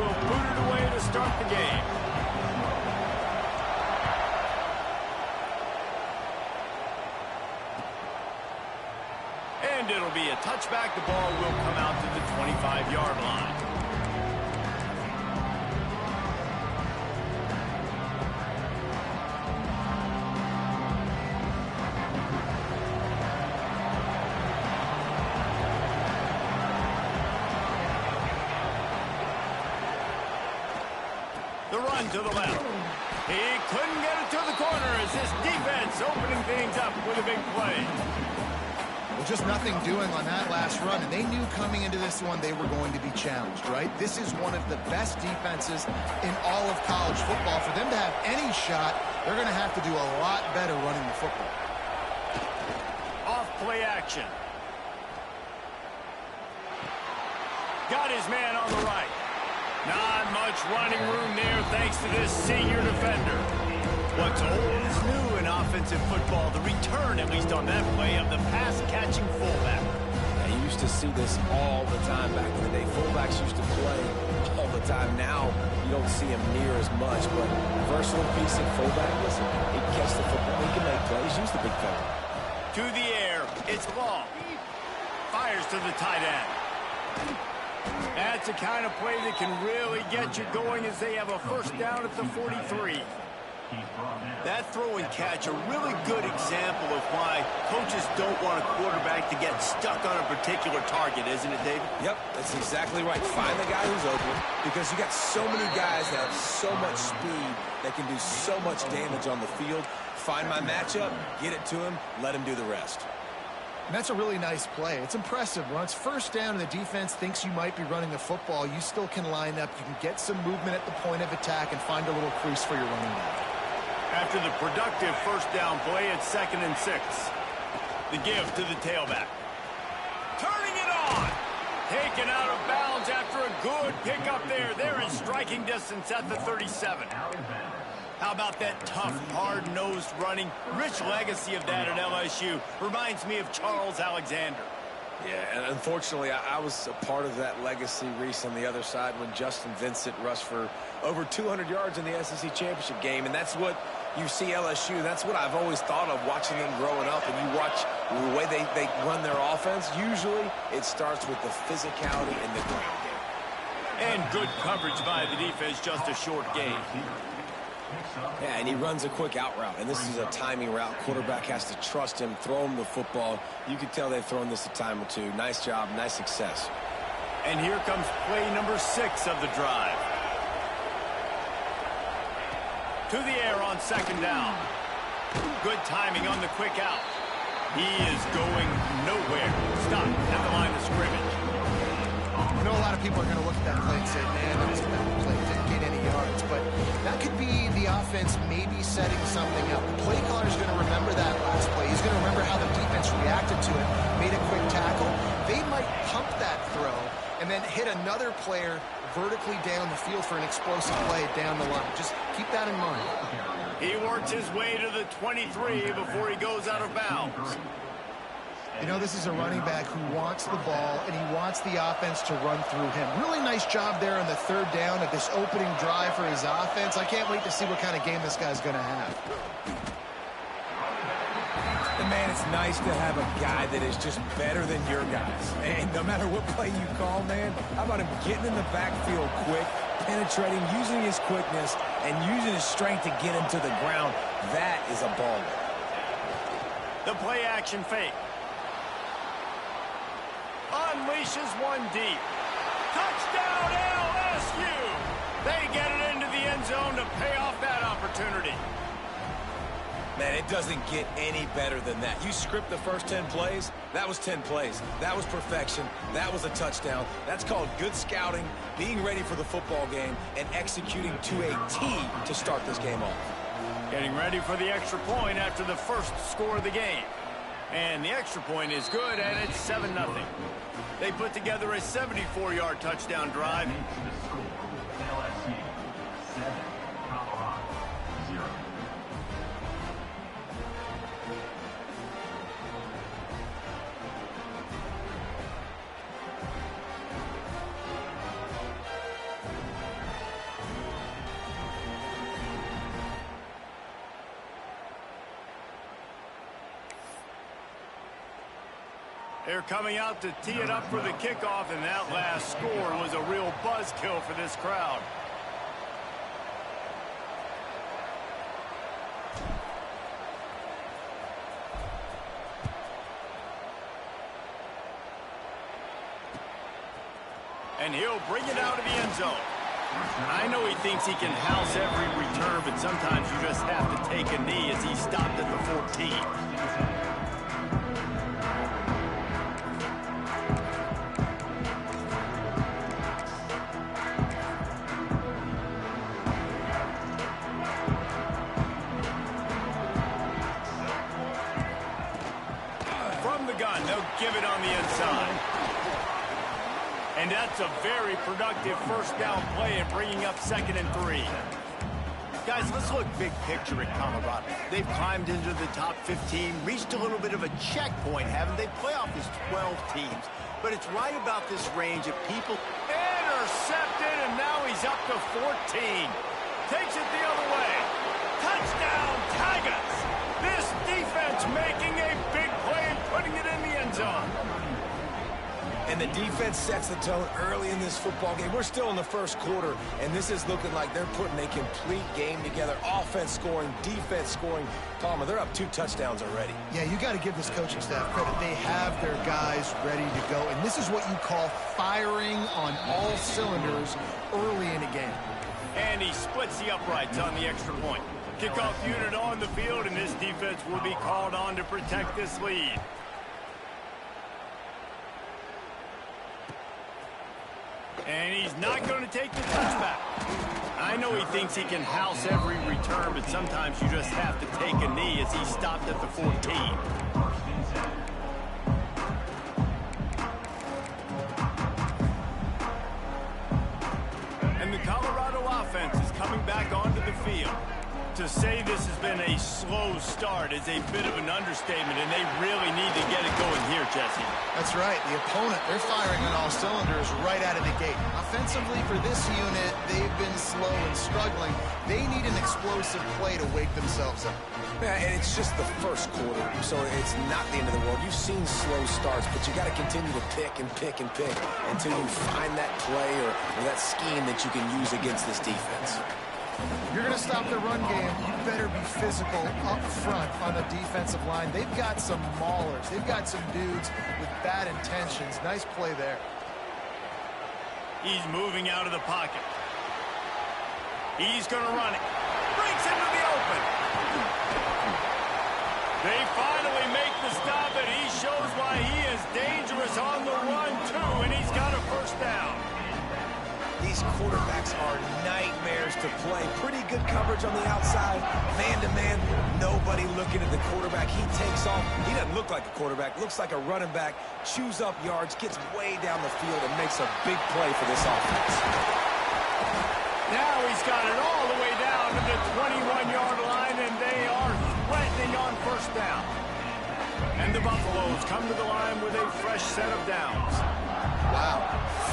will boot it away to start the game. And it'll be a touchback. The ball will come out to the 25-yard line. The run to the left. He couldn't get it to the corner as this defense opening things up with a big play. Well, just nothing doing on that last run, and they knew coming into this one they were going to be challenged, right? This is one of the best defenses in all of college football. For them to have any shot, they're going to have to do a lot better running the football. Off play action. Got his man on the right. Not much running room there thanks to this senior defender. What's old is new in offensive football. The return, at least on that play, of the pass-catching fullback. Yeah, you used to see this all the time back in the day. Fullbacks used to play all the time. Now, you don't see him near as much, but versatile piece of fullback. Listen, he can catch the football. He can make plays. Use the big fella. To the air. It's long. Fires to the tight end. That's the kind of play that can really get you going as they have a first down at the 43. That throw and catch, a really good example of why coaches don't want a quarterback to get stuck on a particular target, isn't it, David? Yep, that's exactly right. Find the guy who's open, because you got so many guys that have so much speed that can do so much damage on the field. Find my matchup, get it to him, let him do the rest. And that's a really nice play. It's impressive. When it's first down and the defense thinks you might be running the football, you still can line up. You can get some movement at the point of attack and find a little crease for your running back. After the productive first down play, it's 2nd and 6. The give to the tailback. Turning it on. Taken out of bounds after a good pickup there. They're in striking distance at the 37. How about that tough, hard-nosed running? Rich legacy of that at LSU. Reminds me of Charles Alexander. Yeah, and unfortunately, I was a part of that legacy, Reese, on the other side when Justin Vincent rushed for over 200 yards in the SEC championship game, and that's what you see LSU. That's what I've always thought of watching them growing up, and you watch the way they run their offense. Usually, it starts with the physicality in the ground game. And good coverage by the defense, just a short gain. Yeah, and he runs a quick out route, and this is a timing route. Quarterback has to trust him, throw him the football. You can tell they've thrown this a time or two. Nice job, nice success. And here comes play number 6 of the drive. To the air on 2nd down. Good timing on the quick out. He is going nowhere. Stop at the line of scrimmage. I know a lot of people are going to look at that play and say, man, that was a bad play. Didn't get any yards. But that could be the offense maybe setting something up. The play caller is going to remember that last play. He's going to remember how the defense reacted to it, made a quick tackle. They might pump that throw and then hit another player vertically down the field for an explosive play down the line. Just keep that in mind. He works his way to the 23 before he goes out of bounds. You know, this is a running back who wants the ball, and he wants the offense to run through him. Really nice job there on the 3rd down of this opening drive for his offense. I can't wait to see what kind of game this guy's going to have. And man, it's nice to have a guy that is just better than your guys. And no matter what play you call, man, how about him getting in the backfield quick, penetrating, using his quickness, and using his strength to get him to the ground? That is a baller. The play action fake. Unleashes one deep. Touchdown LSU! They get it into the end zone to pay off that opportunity. Man, it doesn't get any better than that. You script the first 10 plays, that was 10 plays. That was perfection. That was a touchdown. That's called good scouting, being ready for the football game, and executing to a T to start this game off. Getting ready for the extra point after the first score of the game. And the extra point is good, and it's 7-0. They put together a 74-yard touchdown drive. They're coming out to tee it up for the kickoff, and that last score was a real buzzkill for this crowd. And he'll bring it out of the end zone. I know he thinks he can house every return, but sometimes you just have to take a knee as he stopped at the 14. From the gun, they'll give it on the inside. And that's a very productive first down play and bringing up 2nd and 3. Guys, let's look big picture at Colorado. They've climbed into the top 15, reached a little bit of a checkpoint, haven't they? Playoff is 12 teams. But it's right about this range of people. Intercepted, and now he's up to 14. Takes it the other way. Touchdown, Tigers! This defense making a big play and putting it in the end zone. And the defense sets the tone early in this football game. We're still in the first quarter, and this is looking like they're putting a complete game together. Offense scoring, defense scoring. Palmer, they're up 2 touchdowns already. Yeah, you got to give this coaching staff credit. They have their guys ready to go, and this is what you call firing on all cylinders early in a game. And he splits the uprights on the extra point. Kickoff unit on the field, and this defense will be called on to protect this lead. And he's not going to take the touchback. I know he thinks he can house every return, but sometimes you just have to take a knee as he stopped at the 14. And the Colorado offense is coming back onto the field. To say this has been a slow start is a bit of an understatement, and they really need to get it going here, Jesse. That's right. The opponent, they're firing on all cylinders right out of the gate. Offensively for this unit, they've been slow and struggling. They need an explosive play to wake themselves up. Yeah, and it's just the first quarter, so it's not the end of the world. You've seen slow starts, but you got to continue to pick and pick and pick until you find that play or that scheme that you can use against this defense. If you're going to stop the run game, you better be physical up front on the defensive line. They've got some maulers. They've got some dudes with bad intentions. Nice play there. He's moving out of the pocket. He's going to run it. Breaks into the open. They finally make the stop, and he shows why he is dangerous on the run, too, and he's got a first down. These quarterbacks are nightmares to play. Pretty good coverage on the outside. Man-to-man, nobody looking at the quarterback. He takes off. He doesn't look like a quarterback. Looks like a running back. Chews up yards, gets way down the field, and makes a big play for this offense. Now he's got it all the way down to the 21-yard line, and they are threatening on first down. And the Buffaloes come to the line with a fresh set of downs. Wow.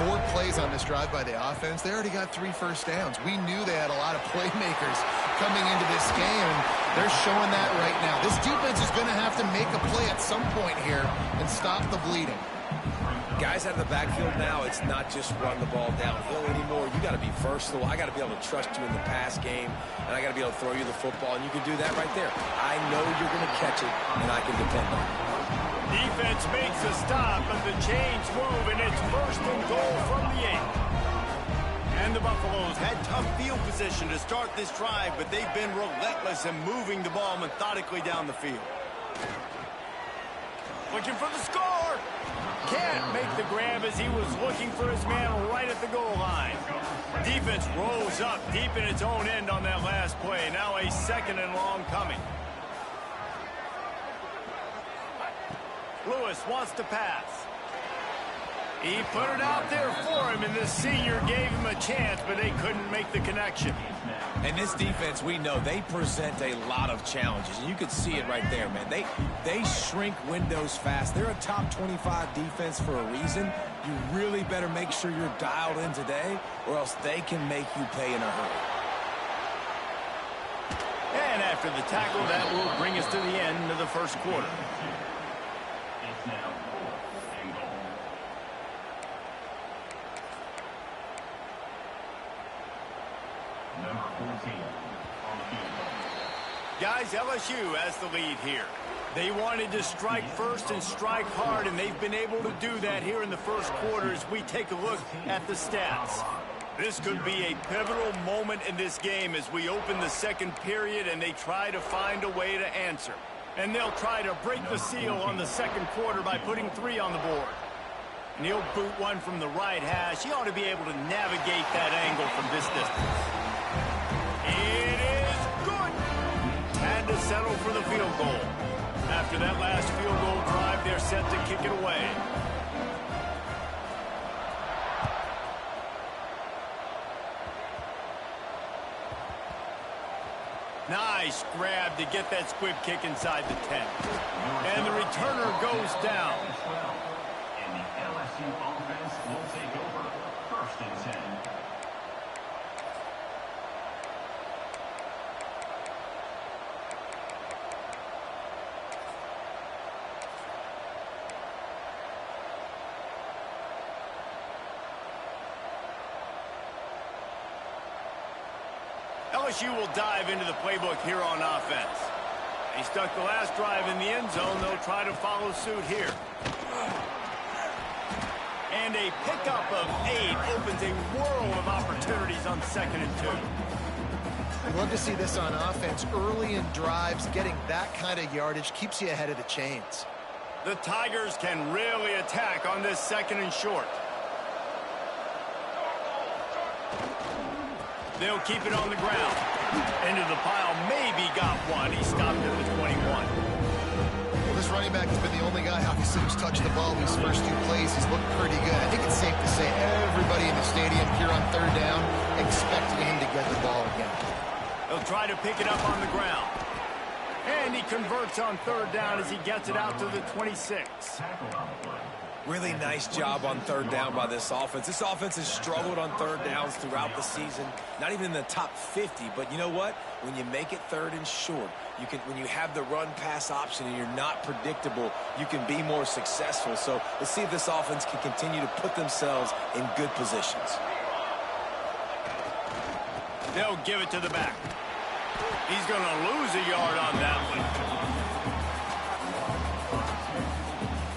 4 plays on this drive by the offense. They already got 3 first downs. We knew they had a lot of playmakers coming into this game, and they're showing that right now. This defense is going to have to make a play at some point here and stop the bleeding. Guys out of the backfield now, it's not just run the ball downhill anymore. You got to be versatile. I got to be able to trust you in the pass game, and I got to be able to throw you the football, and you can do that right there. I know you're going to catch it, and I can depend on it. Defense makes a stop, and the chains move, and it's 1st and goal from the 8. And the Buffaloes had tough field position to start this drive, but they've been relentless in moving the ball methodically down the field. Looking for the score. Can't make the grab as he was looking for his man right at the goal line. Defense rolls up deep in its own end on that last play. Now a 2nd and long coming. Lewis wants to pass. He put it out there for him, and the senior gave him a chance, but they couldn't make the connection. And this defense, we know, they present a lot of challenges. And you can see it right there, man. They shrink windows fast. They're a top 25 defense for a reason. You really better make sure you're dialed in today, or else they can make you pay in a hurry. And after the tackle, that will bring us to the end of the first quarter. Guys, LSU has the lead here. They wanted to strike first and strike hard, and they've been able to do that here in the first quarter as we take a look at the stats. This could be a pivotal moment in this game as we open the second period and they try to find a way to answer. And they'll try to break the seal on the second quarter by putting 3 on the board. And he'll boot one from the right hash. He ought to be able to navigate that angle from this distance. It is good. Had to settle for the field goal. After that last field goal drive, they're set to kick it away. Nice grab to get that squib kick inside the 10. And the returner goes down. And the LSU offense will take over. 1st and 10. LSU will dive into the playbook here on offense. He stuck the last drive in the end zone. They'll try to follow suit here. And a pickup of 8 opens a world of opportunities on 2nd and 2. I'd love to see this on offense. Early in drives, getting that kind of yardage keeps you ahead of the chains. The Tigers can really attack on this 2nd and short. They'll keep it on the ground. Into the pile, maybe got one. He stopped at the 21. Well, this running back has been the only guy, obviously, who's touched the ball these first 2 plays. He's looked pretty good. I think it's safe to say everybody in the stadium here on 3rd down expecting him to get the ball again. He'll try to pick it up on the ground. And he converts on 3rd down as he gets it out to the 26. Really nice job on 3rd down by this offense. This offense has struggled on 3rd downs throughout the season. Not even in the top 50, but you know what? When you make it 3rd and short, when you have the run-pass option and you're not predictable, you can be more successful. So let's see if this offense can continue to put themselves in good positions. They'll give it to the back. He's going to lose a yard on that one.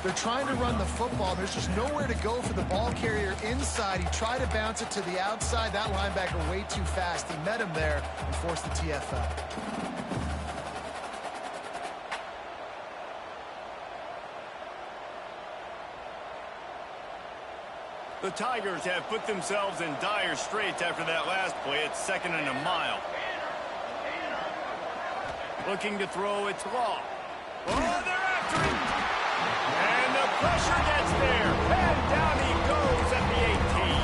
They're trying to run the football. There's just nowhere to go for the ball carrier inside. He tried to bounce it to the outside. That linebacker way too fast. He met him there and forced the TFL. The Tigers have put themselves in dire straits after that last play. It's 2nd and a mile. Looking to throw, it's Law. Oh, they're after him! And the pressure gets there. And down he goes at the 18.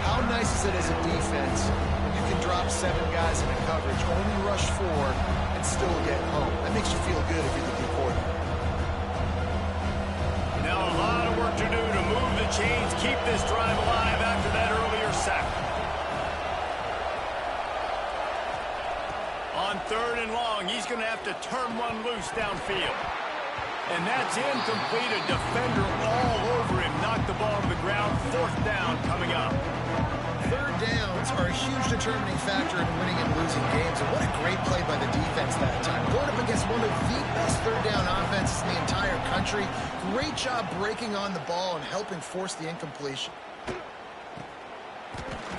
How nice is it as a defense when you can drop 7 guys into coverage, only rush 4, and still get home? That makes you feel good if you're the D coordinator. Now a lot of work to do to move the chains, keep this drive alive after that earlier sack. On 3rd and long, he's going to have to turn one loose downfield. And that's incomplete. A defender all over him. Knocked the ball to the ground. 4th down coming up. 3rd downs are a huge determining factor in winning and losing games. And what a great play by the defense that time. Going up against one of the best 3rd down offenses in the entire country. Great job breaking on the ball and helping force the incompletion.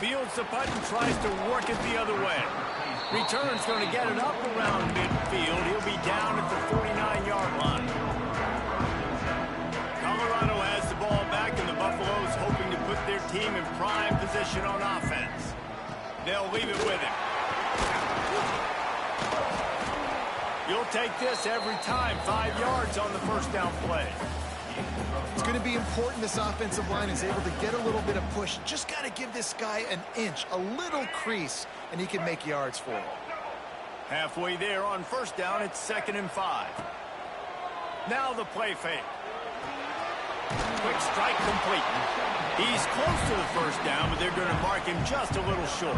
Fields the punt and tries to work it the other way. Return's going to get it up around midfield. He'll be down at the 49-yard line. Colorado has the ball back, and the Buffaloes hoping to put their team in prime position on offense. They'll leave it with him. You'll take this every time. 5 yards on the 1st down play. It's going to be important this offensive line is able to get a little bit of push. Just got to give this guy an inch, a little crease, and he can make yards for it. Halfway there on 1st down, it's 2nd and 5. Now the play fake. Quick strike complete. He's close to the 1st down, but they're going to mark him just a little short.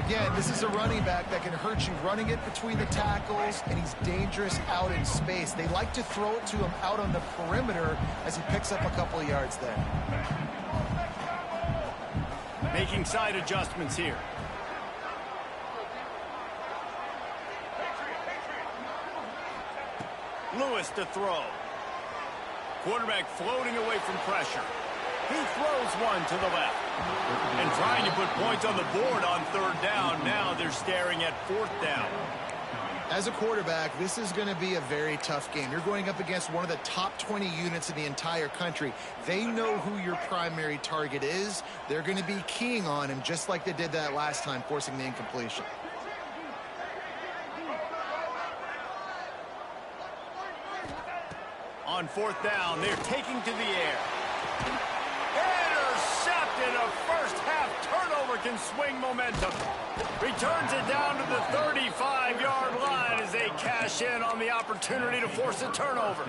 Again, this is a running back that can hurt you running it between the tackles, and he's dangerous out in space. They like to throw it to him out on the perimeter as he picks up a couple of yards there. Making side adjustments here. Lewis to throw. Quarterback floating away from pressure. He throws one to the left. And trying to put points on the board on third down. Now they're staring at fourth down. As a quarterback, this is going to be a very tough game. You're going up against one of the top 20 units in the entire country. They know who your primary target is. They're going to be keying on him just like they did that last time, forcing the incompletion. On fourth down, they're taking to the air. Intercepted. A first half turnover can swing momentum. Returns it down to the 35-yard line as they cash in on the opportunity to force a turnover.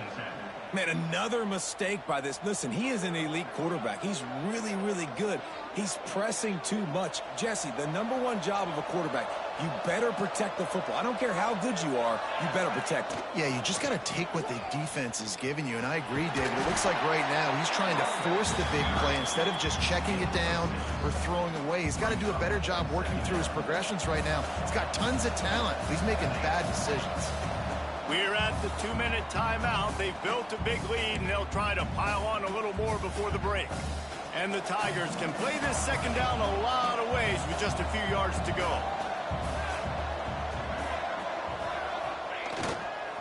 Man, another mistake by this. Listen, he is an elite quarterback. He's really, really good. He's pressing too much. Jesse, the #1 job of a quarterback, you better protect the football. I don't care how good you are, you better protect it. Yeah, you just got to take what the defense is giving you, and I agree, David. It looks like right now he's trying to force the big play instead of just checking it down or throwing away. He's got to do a better job working through his progressions right now. He's got tons of talent. He's making bad decisions. We're at the 2-minute timeout. They've built a big lead, and they'll try to pile on a little more before the break. And the Tigers can play this second down a lot of ways with just a few yards to go.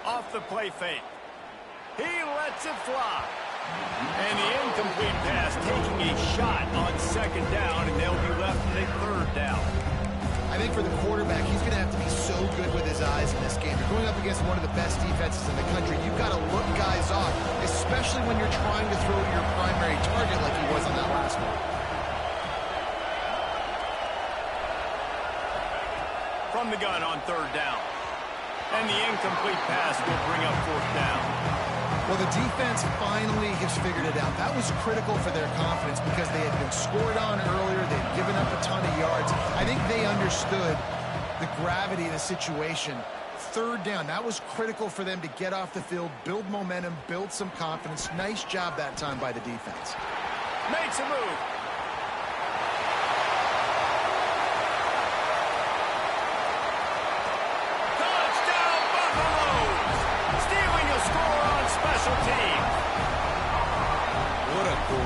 Off the play fake. He lets it fly. And the incomplete pass taking a shot on second down, and they'll be left with a third down. I think for the quarterback, he's going to have to be so good with his eyes in this game. You're going up against one of the best defenses in the country. You've got to look guys off, especially when you're trying to throw to your primary target like he was on that last one. From the gun on third down. And the incomplete pass will bring up fourth down. Well, the defense finally has figured it out. That was critical for their confidence because they had been scored on earlier. They'd given up a ton of yards. I think they understood the gravity of the situation. Third down, that was critical for them to get off the field, build momentum, build some confidence. Nice job that time by the defense. Makes a move.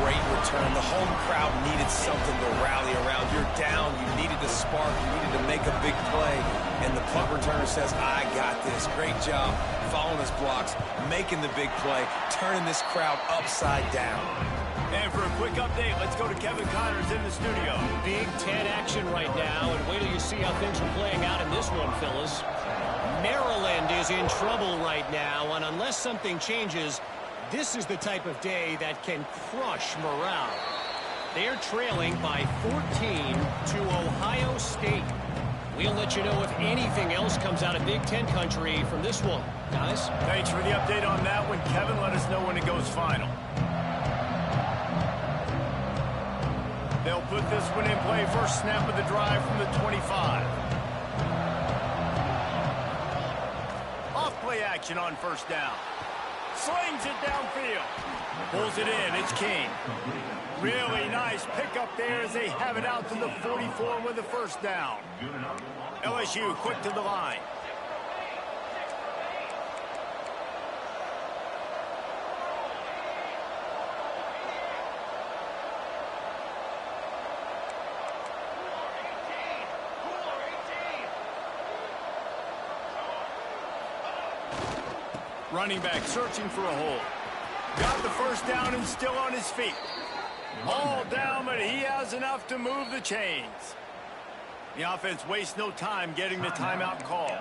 Great return. The home crowd needed something to rally around. You're down. You needed to spark. You needed to make a big play. And the punt returner says, I got this. Great job following his blocks, making the big play, turning this crowd upside down. And for a quick update, let's go to Kevin Connors in the studio. Big Ten action right now, and wait till you see how things are playing out in this one, fellas. Maryland is in trouble right now, and unless something changes, this is the type of day that can crush morale. They're trailing by 14 to Ohio State. We'll let you know if anything else comes out of Big Ten country from this one. Guys? Thanks for the update on that one, Kevin. Let us know when it goes final. They'll put this one in play. First snap of the drive from the 25. Off play action on first down. Slings it downfield. Pulls it in. It's King. Really nice pickup there as they have it out to the 44 with the first down. LSU quick to the line. Running back searching for a hole. Got the first down and still on his feet. All down, but he has enough to move the chains. The offense wastes no time getting the timeout call.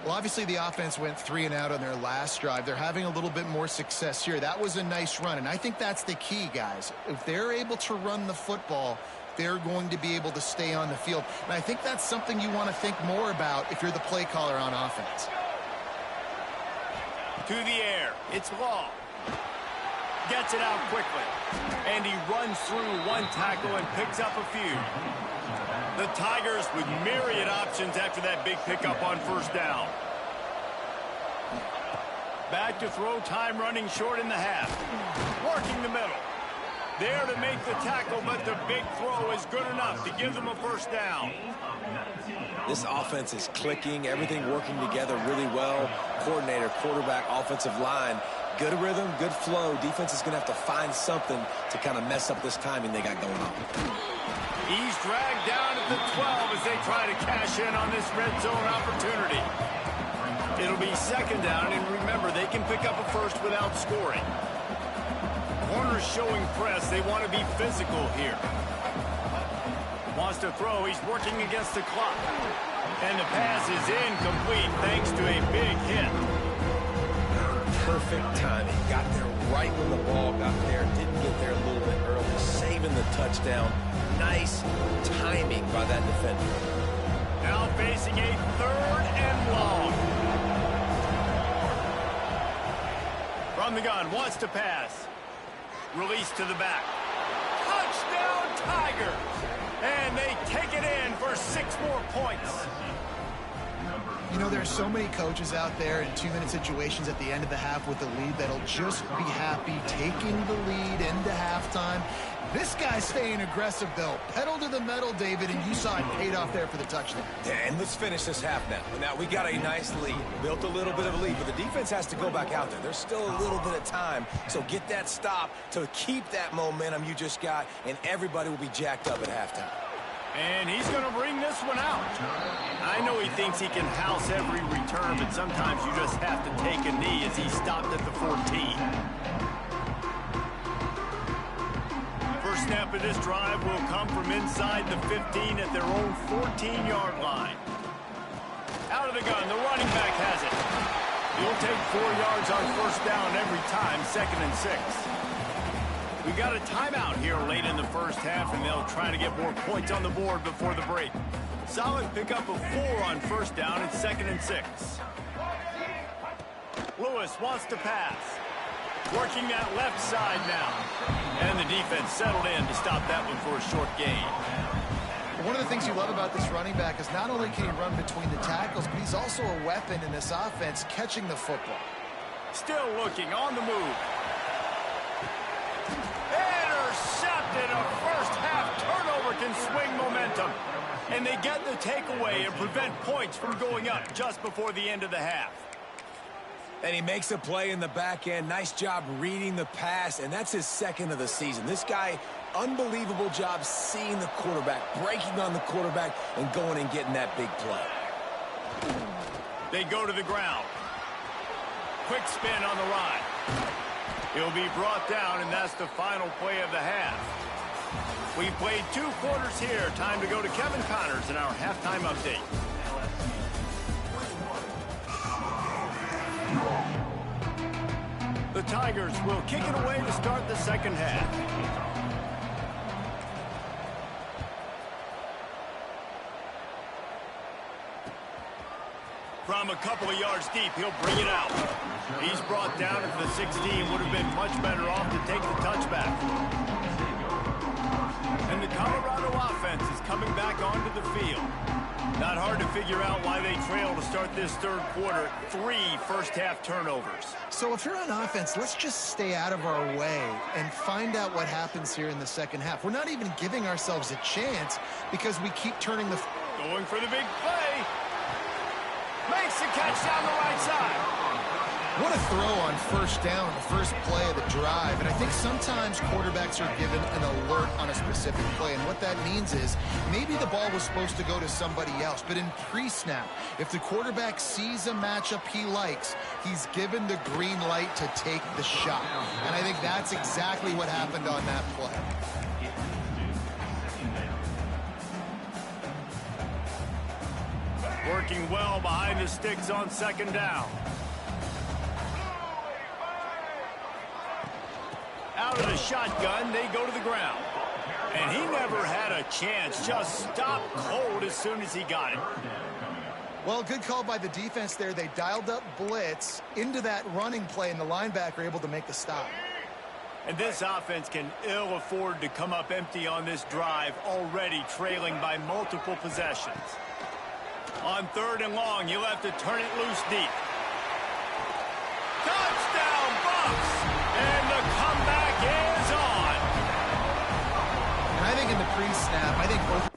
Well, obviously the offense went 3 and out on their last drive. They're having a little bit more success here. That was a nice run, and I think that's the key, guys. If they're able to run the football, they're going to be able to stay on the field. And I think that's something you want to think more about if you're the play caller on offense. To the air. It's Law. Gets it out quickly. And he runs through one tackle and picks up a few. The Tigers with myriad options after that big pickup on first down. Back to throw, time running short in the half. Working the middle. There to make the tackle, but the big throw is good enough to give them a first down. This offense is clicking, everything working together really well. Coordinator, quarterback, offensive line, good rhythm, good flow. Defense is going to have to find something to kind of mess up this timing they got going on. He's dragged down at the 12 as they try to cash in on this red zone opportunity. It'll be second down, and remember, they can pick up a first without scoring. Corners showing press. They want to be physical here. Wants to throw. He's working against the clock. And the pass is incomplete thanks to a big hit. Perfect timing. Got there right when the ball got there. Didn't get there a little bit early. Saving the touchdown. Nice timing by that defender. Now facing a third and long. From the gun. Wants to pass. Release to the back. Touchdown, Tigers! And they take it in for 6 more points. You know, there's so many coaches out there in 2-minute situations at the end of the half with the lead that'll just be happy taking the lead into halftime. This guy's staying aggressive, though. Pedal to the metal, David, and you saw it paid off there for the touchdown. And let's finish this half now. Now, we got a nice lead. Built a little bit of a lead, but the defense has to go back out there. There's still a little bit of time, so get that stop to keep that momentum you just got, and everybody will be jacked up at halftime. And he's going to bring this one out. I know he thinks he can house every return, but sometimes you just have to take a knee as he stopped at the 14. First snap of this drive will come from inside the 15 at their own 14-yard line. Out of the gun, the running back has it. He'll take 4 yards on first down every time, 2nd and 6. We got a timeout here late in the first half, and they'll try to get more points on the board before the break. Solid pickup of 4 on first down at 2nd and 6. Lewis wants to pass. Working that left side now. And the defense settled in to stop that one for a short gain. One of the things you love about this running back is not only can he run between the tackles, but he's also a weapon in this offense catching the football. Still looking on the move. Intercepted. A first half turnover can swing momentum. And they get the takeaway and prevent points from going up just before the end of the half. And he makes a play in the back end. Nice job reading the pass, and that's his 2nd of the season. This guy, unbelievable job seeing the quarterback, breaking on the quarterback, and going and getting that big play. They go to the ground. Quick spin on the ride. He'll be brought down, and that's the final play of the half. We've played 2 quarters here. Time to go to Kevin Connors in our halftime update. The Tigers will kick it away to start the second half. From a couple of yards deep, he'll bring it out. He's brought down at the 16. Would have been much better off to take the touchback. And the Colorado offense is coming back onto the field. Not hard to figure out why they trail to start this third quarter. 3 first-half turnovers. So if you're on offense, let's just stay out of our way and find out what happens here in the second half. We're not even giving ourselves a chance because we keep turning the... Going for the big play. Makes the catch down the right side. What a throw on first down, the first play of the drive. And I think sometimes quarterbacks are given an alert on a specific play. And what that means is maybe the ball was supposed to go to somebody else. But in pre-snap, if the quarterback sees a matchup he likes, he's given the green light to take the shot. And I think that's exactly what happened on that play. Working well behind the sticks on second down. Out of the shotgun, they go to the ground. And he never had a chance. Just stopped cold as soon as he got it. Well, good call by the defense there. They dialed up blitz into that running play, and the linebacker able to make the stop. And this offense can ill afford to come up empty on this drive, already trailing by multiple possessions. On 3rd and long, you'll have to turn it loose deep. Touchdown, Bucs! And the comeback is on. pre-snap. I think both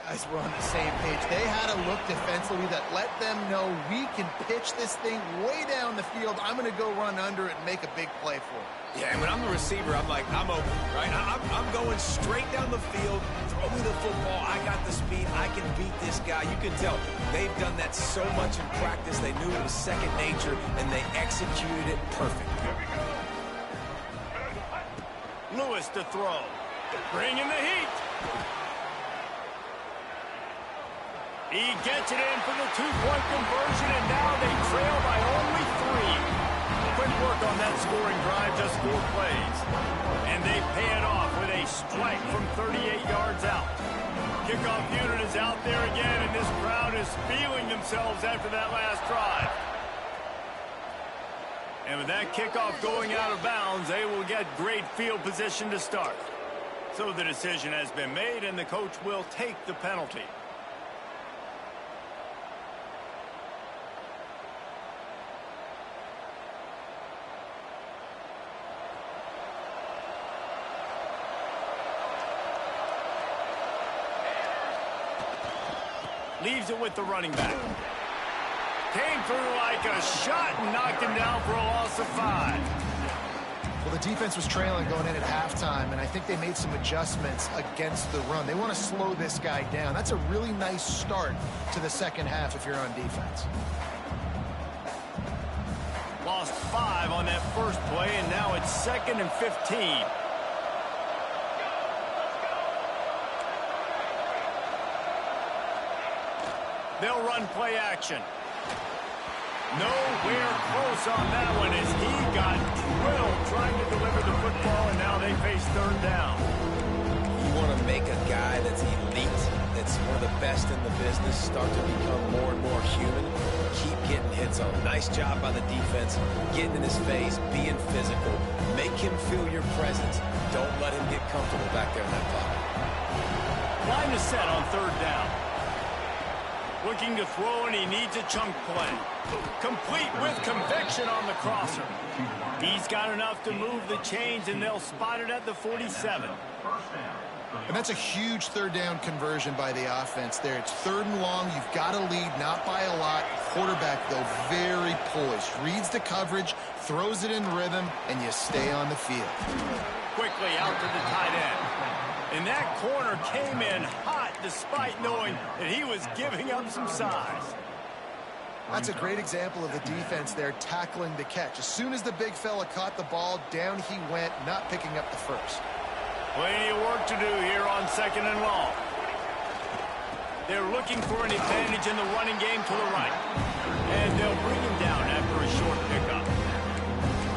guys were on the same page. They had a look defensively that let them know we can pitch this thing way down the field. I'm going to go run under it and make a big play for it. Yeah, and when I'm the receiver, I'm like, I'm open, right? I'm going straight down the field. Throw me the football. I got the speed. I can beat this guy. You can tell they've done that so much in practice. They knew it was second nature, and they executed it perfect. Lewis to throw. Bringing the heat. He gets it in for the two-point conversion, and now they trail by only 3. Quick work on that scoring drive, just 4 plays. And they pay it off with a strike from 38 yards out. Kickoff unit is out there again, and this crowd is feeling themselves after that last drive. And with that kickoff going out of bounds, they will get great field position to start. So the decision has been made, and the coach will take the penalty. Leaves it with the running back. Came through like a shot and knocked him down for a loss of 5. Well, the defense was trailing going in at halftime, and I think they made some adjustments against the run. They want to slow this guy down. That's a really nice start to the second half if you're on defense. Lost 5 on that first play, and now it's 2nd and 15. They'll run play action. Nowhere close on that one as he got drilled trying to deliver the football, and now they face 3rd down. You want to make a guy that's elite, that's one of the best in the business, start to become more and more human. Keep getting hits on. Nice job by the defense, getting in his face, being physical. Make him feel your presence. Don't let him get comfortable back there in that pocket. Line is set on 3rd down. Looking to throw, and he needs a chunk play. Complete with conviction on the crosser. He's got enough to move the chains, and they'll spot it at the 47. And that's a huge 3rd down conversion by the offense there. It's 3rd and long. You've got to lead, not by a lot. Quarterback, though, very poised. Reads the coverage, throws it in rhythm, and you stay on the field. Quickly out to the tight end. And that corner came in hot despite knowing that he was giving up some size. That's a great example of the defense there tackling the catch. As soon as the big fella caught the ball, down he went, not picking up the first. Plenty of work to do here on 2nd and long. They're looking for an advantage in the running game to the right. And they'll bring him down after a short pickup.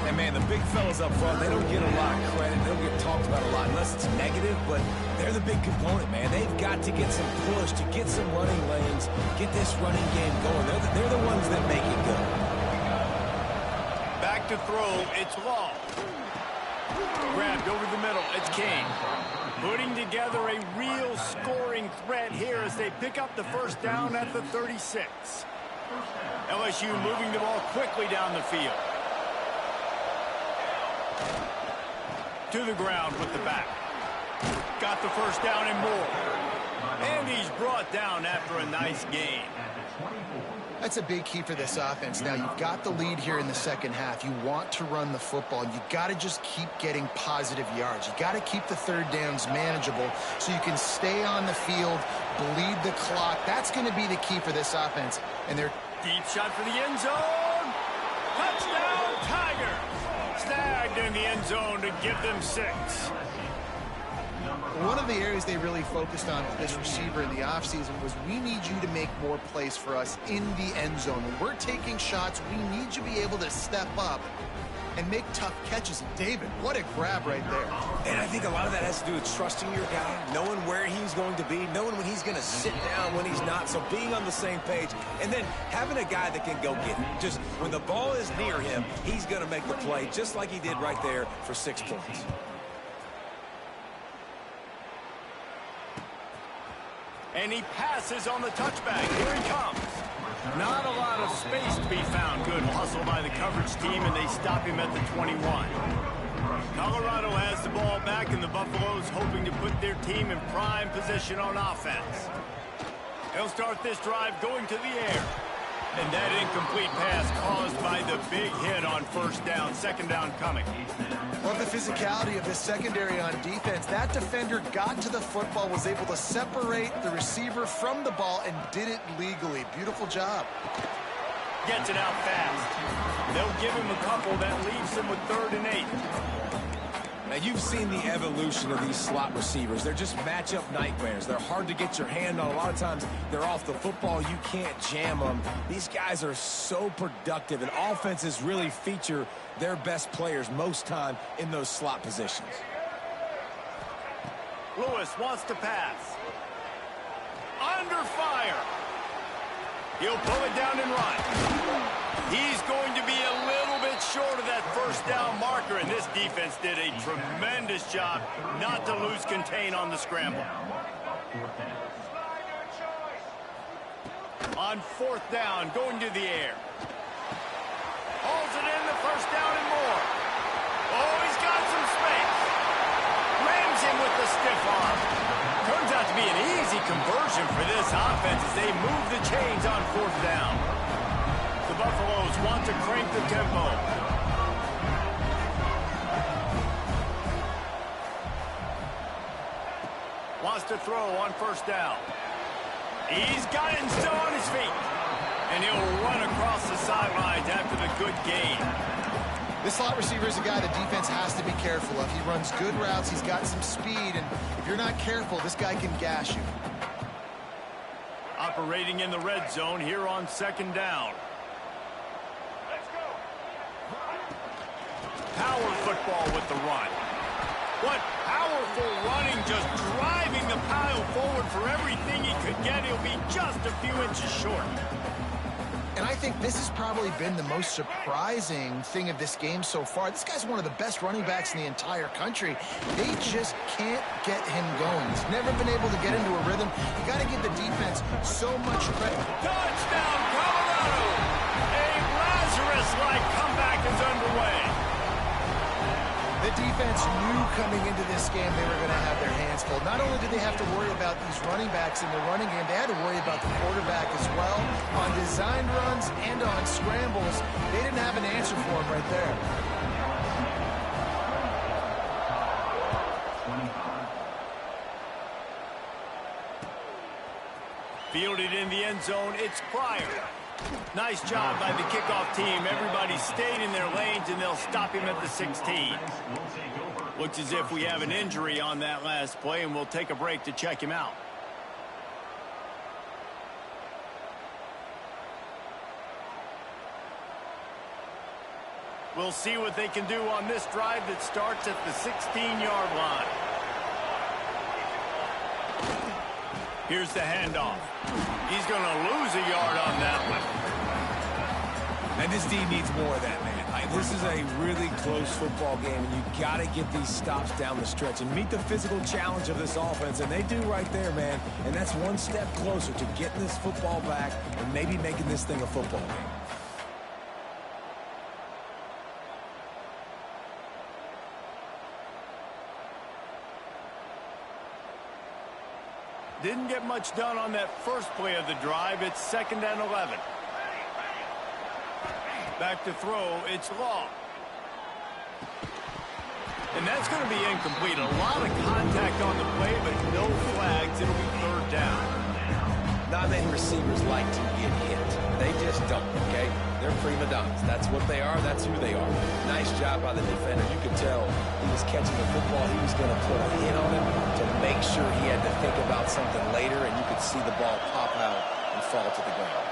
And, man, the big fellas up front, they don't get a lot of credit. They don't get talked about a lot unless it's negative, but they're the big component, man. They've got to get some push, to get some running lanes, get this running game going. They're the ones that make it go. Back to throw, it's Law. Grabbed over the middle, it's King. Putting together a real scoring threat here as they pick up the 1st down at the 36. LSU moving the ball quickly down the field. To the ground with the back. Got the 1st down and more. And he's brought down after a nice gain. That's a big key for this offense. Now, you've got the lead here in the second half. You want to run the football, and you've got to just keep getting positive yards. You've got to keep the 3rd downs manageable so you can stay on the field, bleed the clock. That's going to be the key for this offense. And they're Deep shot for the end zone. Touchdown, Tiger. Snagged in the end zone to give them 6. One of the areas they really focused on with this receiver in the offseason was we need you to make more plays for us in the end zone. When we're taking shots, we need you to be able to step up and make tough catches. And David, what a grab right there. And I think a lot of that has to do with trusting your guy, knowing where he's going to be, knowing when he's going to sit down, when he's not. So being on the same page, and then having a guy that can go get it. Just when the ball is near him, he's going to make the play, just like he did right there for 6 points. And he passes on the touchback. Here he comes. Not a lot of space to be found. Good hustle by the coverage team, and they stop him at the 21. Color Colorado has the ball back, and the Buffaloes hoping to put their team in prime position on offense. They'll start this drive going to the air. And that incomplete pass caused by the big hit on first down. Second down coming. Love the physicality of this secondary on defense. That defender got to the football, was able to separate the receiver from the ball, and did it legally. Beautiful job. Gets it out fast. They'll give him a couple. That leaves him with 3rd and 8. Now, you've seen the evolution of these slot receivers. They're just matchup nightmares. They're hard to get your hand on. A lot of times, they're off the football. You can't jam them. These guys are so productive, and offenses really feature their best players most time in those slot positions. Lewis wants to pass. Under fire. He'll pull it down and run. He's going to be a little bit short of that first down marker, and this defense did a tremendous job not to lose contain on the scramble. On 4th down, going to the air. Hauls it in, the first down and more. Oh, he's got some space. Rams him with the stiff arm. Turns out to be an easy conversion for this offense as they move the chains on 4th down. The Buffaloes want to crank the tempo. Wants to throw on first down. He's got it and still on his feet. And he'll run across the sidelines after the good gain. This slot receiver is a guy the defense has to be careful of. He runs good routes. He's got some speed. And if you're not careful, this guy can gash you. Operating in the red zone here on 2nd down. Power football with the run. What powerful running, just driving the pile forward for everything he could get. He'll be just a few inches short. And I think this has probably been the most surprising thing of this game so far. This guy's one of the best running backs in the entire country. They just can't get him going. He's never been able to get into a rhythm. You got to give the defense so much credit. Touchdown, Colorado! A Lazarus-like comeback is underway. The defense knew coming into this game they were going to have their hands full. Not only did they have to worry about these running backs in the running game, they had to worry about the quarterback as well. On designed runs and on scrambles, they didn't have an answer for him right there. Fielded in the end zone, it's Pryor. Nice job by the kickoff team. Everybody stayed in their lanes, and they'll stop him at the 16. Looks as if we have an injury on that last play, and we'll take a break to check him out. We'll see what they can do on this drive that starts at the 16-yard line. Here's the handoff. He's going to lose a yard on that one. And this D needs more of that, man. This is a really close football game, and you got to get these stops down the stretch and meet the physical challenge of this offense, and they do right there, man. And that's one step closer to getting this football back and maybe making this thing a football game. Didn't get much done on that first play of the drive. It's 2nd and 11. Back to throw, it's Law. And that's going to be incomplete. A lot of contact on the play, but no flags. It'll be 3rd down. Not many receivers like to get hit. They just don't, okay? They're prima donnas. That's what they are. That's who they are. Nice job by the defender. You could tell he was catching the football. He was going to put a hit on him to make sure he had to think about something later, and you could see the ball pop out and fall to the ground.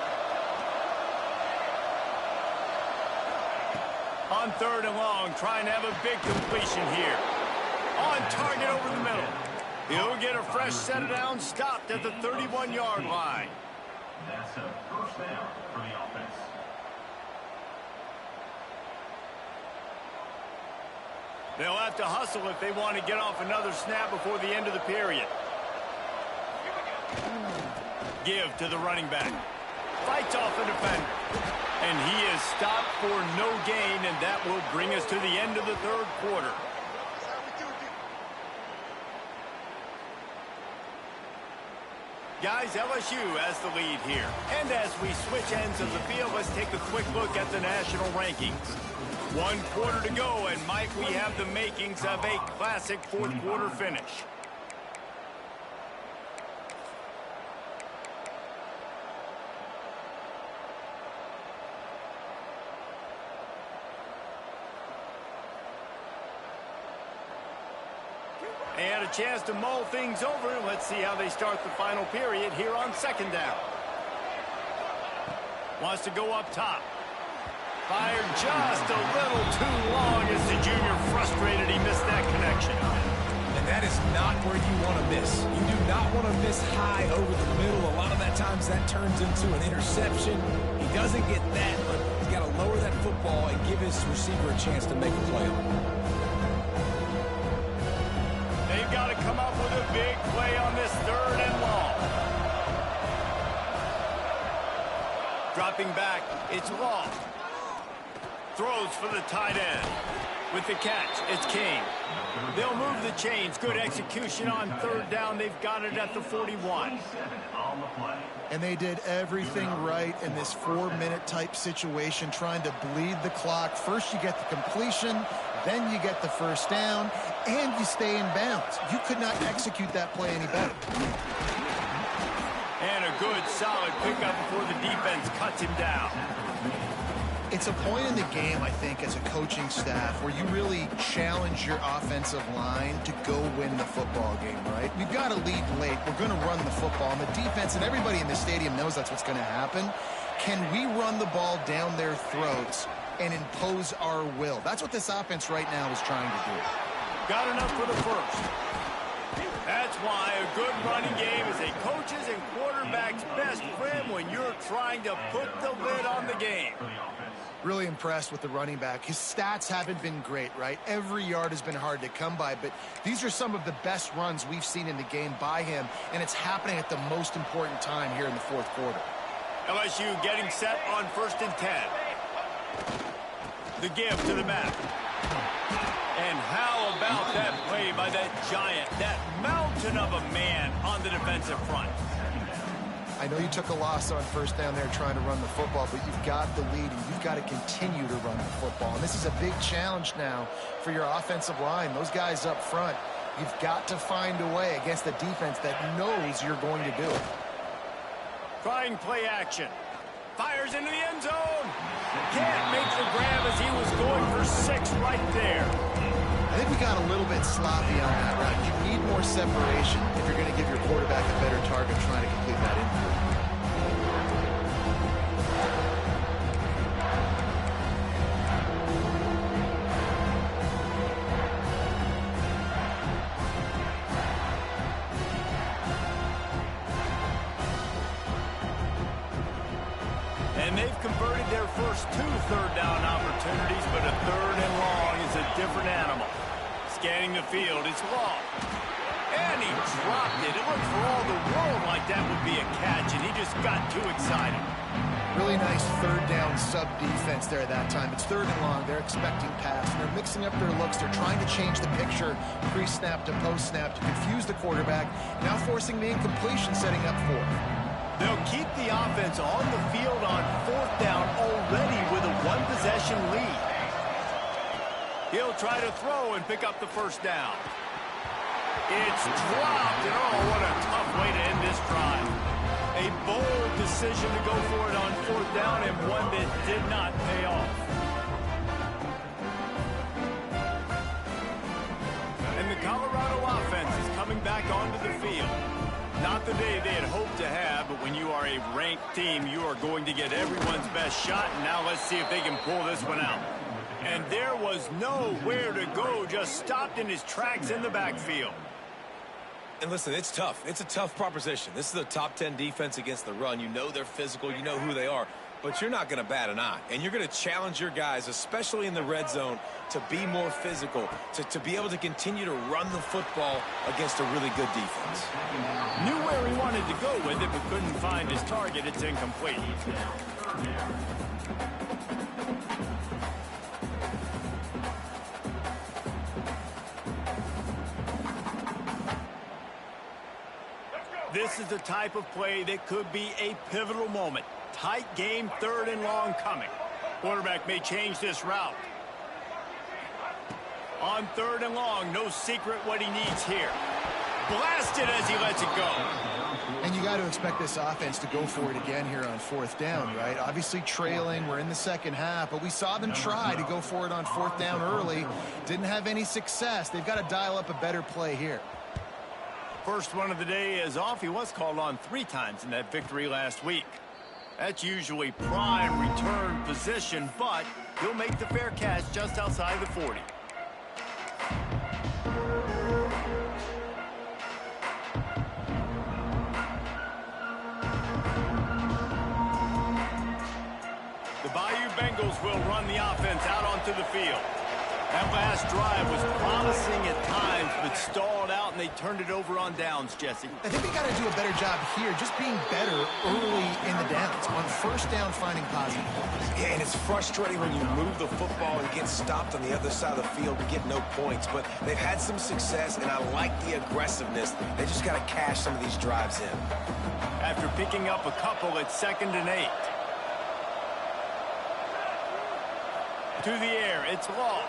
On 3rd and long, trying to have a big completion here. On target over the middle. He'll get a fresh set of downs, stopped at the 31-yard line. That's a first down for the offense. They'll have to hustle if they want to get off another snap before the end of the period. Give to the running back. Fights off a defender. And he is stopped for no gain, and that will bring us to the end of the 3rd quarter. Guys, LSU has the lead here. And as we switch ends of the field, let's take a quick look at the national rankings. 1 quarter to go, and Mike, we have the makings of a classic fourth quarter finish. And a chance to mull things over. Let's see how they start the final period here on second down. Wants to go up top. Fired just a little too long as the junior frustrated he missed that connection. And that is not where you want to miss. You do not want to miss high over the middle. A lot of that times that turns into an interception. He doesn't get that, but he's got to lower that football and give his receiver a chance to make a play on it. They've got to come up with a big play on this 3rd and long. Dropping back, it's Long. Throws for the tight end. With the catch, it's King. They'll move the chains. Good execution on 3rd down. They've got it at the 41. And they did everything right in this 4-minute type situation, trying to bleed the clock. First you get the completion, then you get the first down, and you stay in bounds. You could not execute that play any better. And a good, solid pickup before the defense cuts him down. It's a point in the game, I think, as a coaching staff where you really challenge your offensive line to go win the football game, right? We've got to lead late. We're going to run the football. And the defense and everybody in the stadium knows that's what's going to happen. Can we run the ball down their throats and impose our will? That's what this offense right now is trying to do. Got enough for the first. That's why a good running game is a coach's and quarterback's best friend when you're trying to put the lid on the game. Really impressed with the running back. His stats haven't been great, right? Every yard has been hard to come by, but these are some of the best runs we've seen in the game by him, and it's happening at the most important time here in the 4th quarter. LSU getting set on 1st and 10. The give to the back. And how about that play by that giant, that mountain of a man on the defensive front? I know you took a loss on 1st down there trying to run the football, but you've got the lead, and you've got to continue to run the football. And this is a big challenge now for your offensive line. Those guys up front, you've got to find a way against the defense that knows you're going to do it. Trying play action. Fires into the end zone. Can't make the grab as he was going for 6 right there. I think we got a little bit sloppy on that route. You need more separation if you're going to give your quarterback a better target trying to complete that infield. And they've converted their first 2 third down opportunities, but a 3rd and long is a different animal. Scanning the field, it's Long. And he dropped it. It looked for all the world like that would be a catch, and he just got too excited. Really nice 3rd down sub-defense there at that time. It's 3rd and long. They're expecting pass. And they're mixing up their looks. They're trying to change the picture pre-snap to post-snap to confuse the quarterback, now forcing the incompletion, setting up 4th. They'll keep the offense on the field on 4th down already with a 1-possession lead. He'll try to throw and pick up the first down. It's dropped, and oh, what a tough way to end this drive. A bold decision to go for it on 4th down, and one that did not pay off. And the Colorado offense is coming back onto the field. Not the day they had hoped to have, but when you are a ranked team, you are going to get everyone's best shot. And now let's see if they can pull this one out. And there was nowhere to go, just stopped in his tracks in the backfield. And listen, it's tough. It's a tough proposition. This is a top 10 defense against the run. You know they're physical. You know who they are. But you're not going to bat an eye. And you're going to challenge your guys, especially in the red zone, to be more physical, to be able to continue to run the football against a really good defense. Knew where he wanted to go with it, but couldn't find his target. It's incomplete. This is the type of play that could be a pivotal moment. Tight game, 3rd and long coming. Quarterback may change this route. On 3rd and long, no secret what he needs here. Blasted as he lets it go. And you got to expect this offense to go for it again here on 4th down, right? Obviously trailing, we're in the second half, but we saw them try to go for it on 4th down early. Didn't have any success. They've got to dial up a better play here. First one of the day is off. He was called on 3 times in that victory last week. That's usually prime return position, but he'll make the fair catch just outside the 40. The Bayou Bengals will run the offense out onto the field. That last drive was promising at times, but stalled out, and they turned it over on downs, Jesse. I think they got to do a better job here, just being better early in the downs. On 1st down, finding positive points. Yeah, and it's frustrating when you move the football and get stopped on the other side of the field to get no points. But they've had some success, and I like the aggressiveness. They just got to cash some of these drives in. After picking up a couple at 2nd and 8. To the air, it's Law.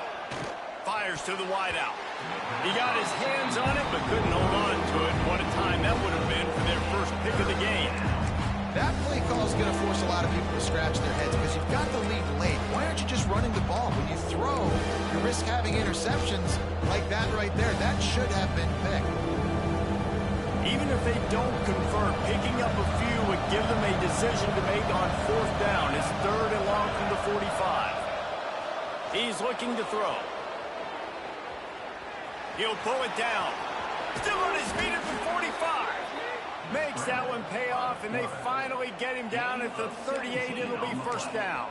Fires to the wideout. He got his hands on it, but couldn't hold on to it. What a time that would have been for their first pick of the game. That play call is going to force a lot of people to scratch their heads because you've got the lead late. Why aren't you just running the ball? When you throw, you risk having interceptions like that right there. That should have been picked. Even if they don't convert, picking up a few would give them a decision to make on 4th down. It's 3rd and long from the 45. He's looking to throw. He'll pull it down. Still on his feet at the 45. Makes that one pay off, and they finally get him down at the 38. It'll be 1st down.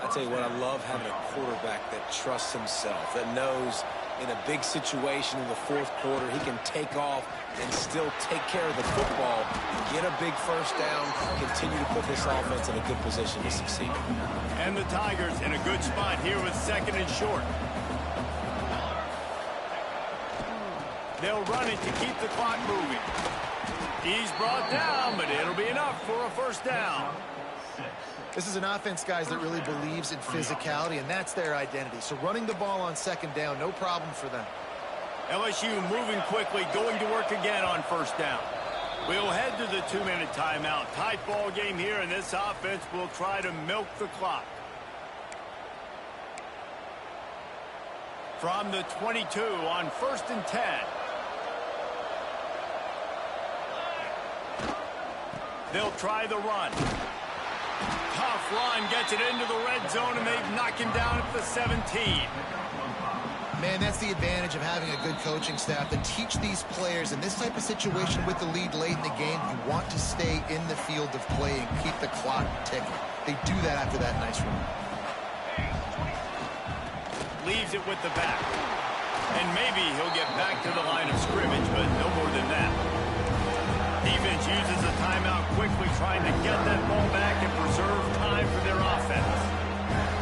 I tell you what, I love having a quarterback that trusts himself, that knows in a big situation in the 4th quarter, he can take off and still take care of the football, get a big 1st down, continue to put this offense in a good position to succeed. And the Tigers in a good spot here with 2nd and short. They'll run it to keep the clock moving. He's brought down, but it'll be enough for a 1st down. This is an offense, guys, that really believes in physicality, and that's their identity. So running the ball on 2nd down, no problem for them. LSU moving quickly, going to work again on 1st down. We'll head to the 2-minute timeout. Tight ball game here, and this offense will try to milk the clock. From the 22 on 1st and 10. They'll try the run. Tough run, gets it into the red zone, and they knock him down at the 17. Man, that's the advantage of having a good coaching staff that teach these players in this type of situation with the lead late in the game. You want to stay in the field of play and keep the clock ticking. They do that after that nice run. Leaves it with the back. And maybe he'll get back to the line of scrimmage, but no more than that. Defense uses a timeout quickly, trying to get that ball back and preserve time for their offense.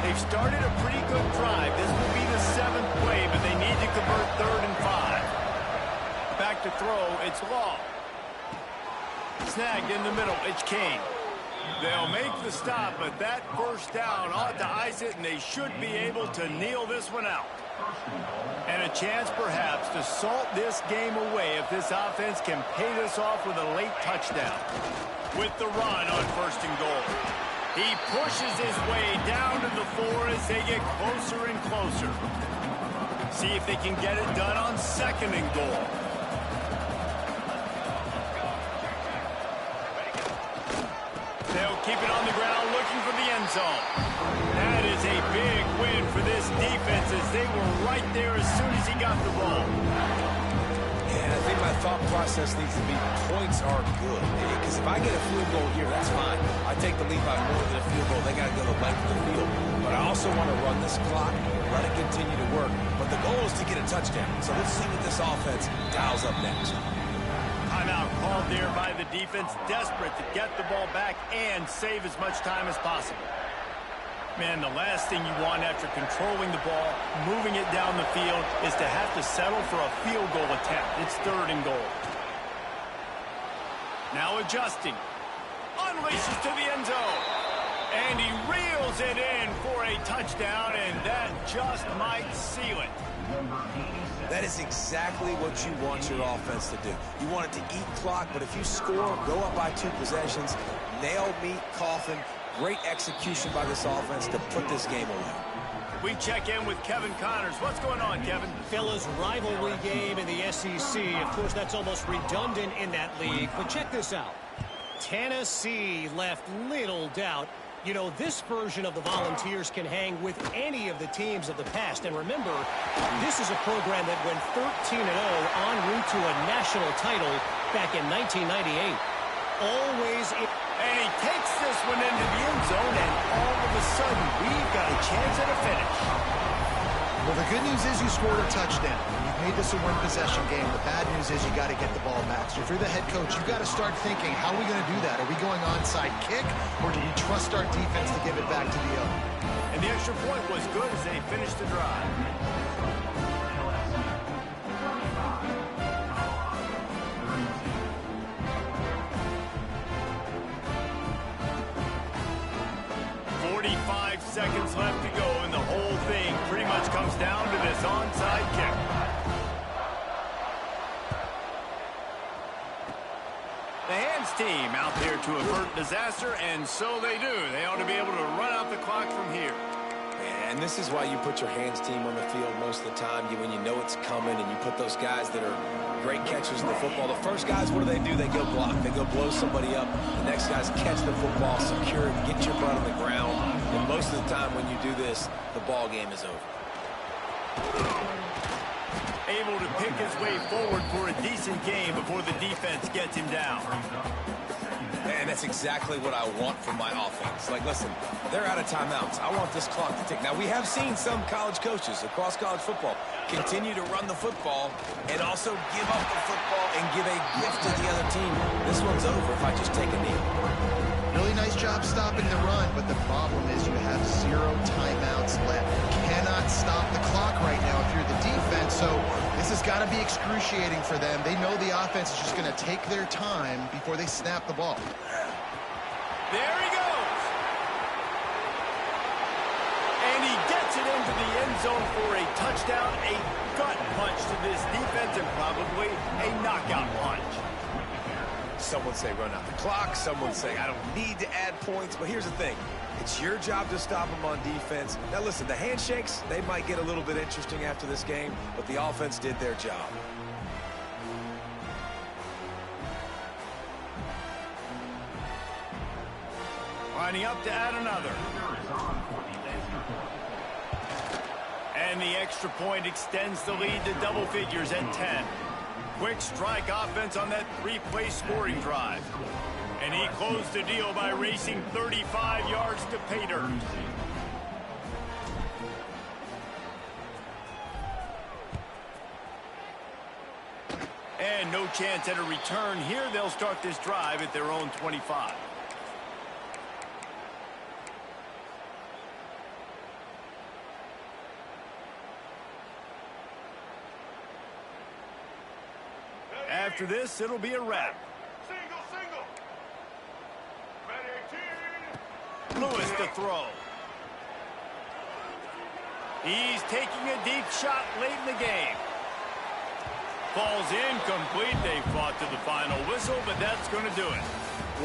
They've started a pretty good drive. This will be the 7th play, but they need to convert 3rd and 5. Back to throw, it's Law. Snagged in the middle, it's Kane. They'll make the stop, but that 1st down ought to ice it, and they should be able to kneel this one out. And a chance, perhaps, to salt this game away if this offense can pay this off with a late touchdown. With the run on 1st and goal. He pushes his way down to the 4 as they get closer and closer. See if they can get it done on 2nd and goal. They'll keep it on the ground, looking for the end zone. That is a big win for this defense as they were right there as soon as he got the ball. Yeah, I think my thought process needs to be points are good. Because if I get a field goal here, that's fine. I take the lead by more than a field goal. They got to go the length of the field. But I also want to run this clock, let it continue to work. But the goal is to get a touchdown. So let's see what this offense dials up next. Timeout called there by the defense, desperate to get the ball back and save as much time as possible. Man, the last thing you want after controlling the ball, moving it down the field, is to have to settle for a field goal attempt. It's 3rd and goal. Now adjusting. Unleashes to the end zone. And he reels it in for a touchdown, and that just might seal it. That is exactly what you want your offense to do. You want it to eat clock, but if you score, go up by 2 possessions, nail, meet, coffin, great execution by this offense to put this game away. We check in with Kevin Connors. What's going on, Kevin? Fellas, rivalry game in the SEC. Of course, that's almost redundant in that league, but check this out. Tennessee left little doubt. You know, this version of the Volunteers can hang with any of the teams of the past. And remember, this is a program that went 13-0 en route to a national title back in 1998. Always in. And he takes this one into the end zone, and all of a sudden, we've got a chance at a finish. Well, the good news is you scored a touchdown. You've made this a one-possession game. The bad news is you got to get the ball back. So if you're the head coach, you got to start thinking, how are we going to do that? Are we going onside kick, or do we trust our defense to give it back to the other? And the extra point was good as they finished the drive. 45 seconds left to go, and the whole thing pretty much comes down to this onside kick. The hands team out there to avert disaster, and so they do. They ought to be able to run out the clock from here. And this is why you put your hands team on the field most of the time, when you know it's coming, and you put those guys that are great catchers in the football. The first guys, what do? They go block. They go blow somebody up. The next guys catch the football, secure it, get your butt on the ground. And most of the time when you do this, the ball game is over. Able to pick his way forward for a decent game before the defense gets him down. And that's exactly what I want from my offense. Like, listen, they're out of timeouts. I want this clock to tick. Now, we have seen some college coaches across college football continue to run the football and also give up the football and give a gift to the other team. This one's over if I just take a knee. Really nice job stopping the run, but the problem is you have 0 timeouts left. You cannot stop the clock right now if you're the defense, so this has got to be excruciating for them. They know the offense is just going to take their time before they snap the ball. There he goes. And he gets it into the end zone for a touchdown, a gut punch to this defense, and probably a knockout punch. Some would say run out the clock. Some would say I don't need to add points. But here's the thing. It's your job to stop them on defense. Now, listen, the handshakes, they might get a little bit interesting after this game, but the offense did their job. Lining up to add another. And the extra point extends the lead to double figures at 10. Quick strike offense on that 3-play scoring drive. And he closed the deal by racing 35 yards to pay dirt. And no chance at a return here. They'll start this drive at their own 25. After this, it'll be a wrap. Single. Ready, 18. Lewis to throw. He's taking a deep shot late in the game. Falls incomplete. They fought to the final whistle, but that's going to do it.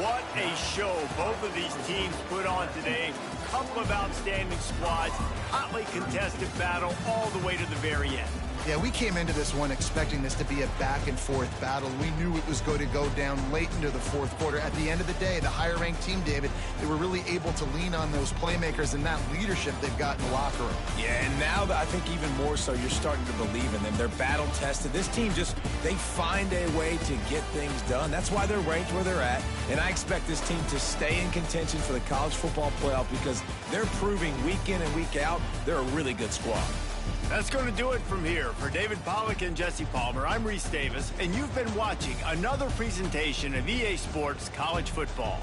What a show both of these teams put on today. Couple of outstanding squads. Hotly contested battle all the way to the very end. Yeah, we came into this one expecting this to be a back-and-forth battle. We knew it was going to go down late into the fourth quarter. At the end of the day, the higher-ranked team, David, they were really able to lean on those playmakers and that leadership they've got in the locker room. Yeah, and now I think even more so, you're starting to believe in them. They're battle-tested. This team they find a way to get things done. That's why they're ranked where they're at. And I expect this team to stay in contention for the college football playoff because they're proving week in and week out they're a really good squad. That's going to do it from here. For David Pollack and Jesse Palmer, I'm Reese Davis, and you've been watching another presentation of EA Sports College Football.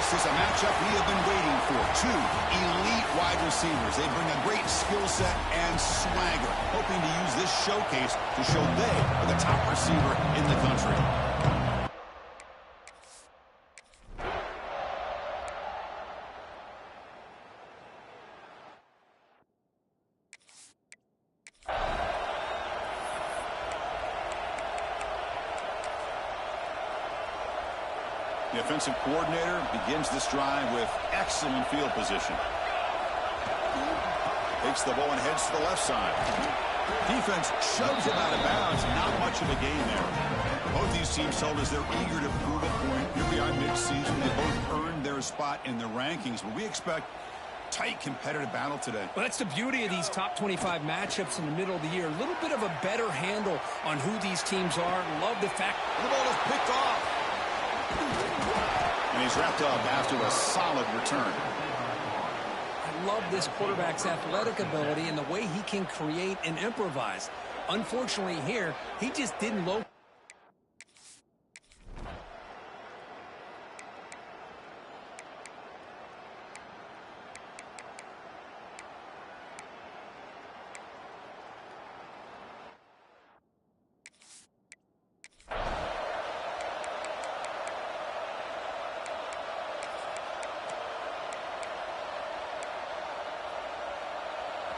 This is a matchup we have been waiting for. Two elite wide receivers. They bring a great skill set and swagger, hoping to use this showcase to show they are the top receiver in the country. The offensive coordinator begins this drive with excellent field position. Takes the ball and heads to the left side. Defense shoves him out of bounds. Not much of a gain there. Both these teams told us they're eager to prove a point. Here we are mid-season. They both earned their spot in the rankings, but we expect tight competitive battle today. Well, that's the beauty of these top 25 matchups in the middle of the year. A little bit of a better handle on who these teams are. Love the fact the ball is picked off. And he's wrapped up after a solid return. I love this quarterback's athletic ability and the way he can create and improvise. Unfortunately here, he just didn't locate.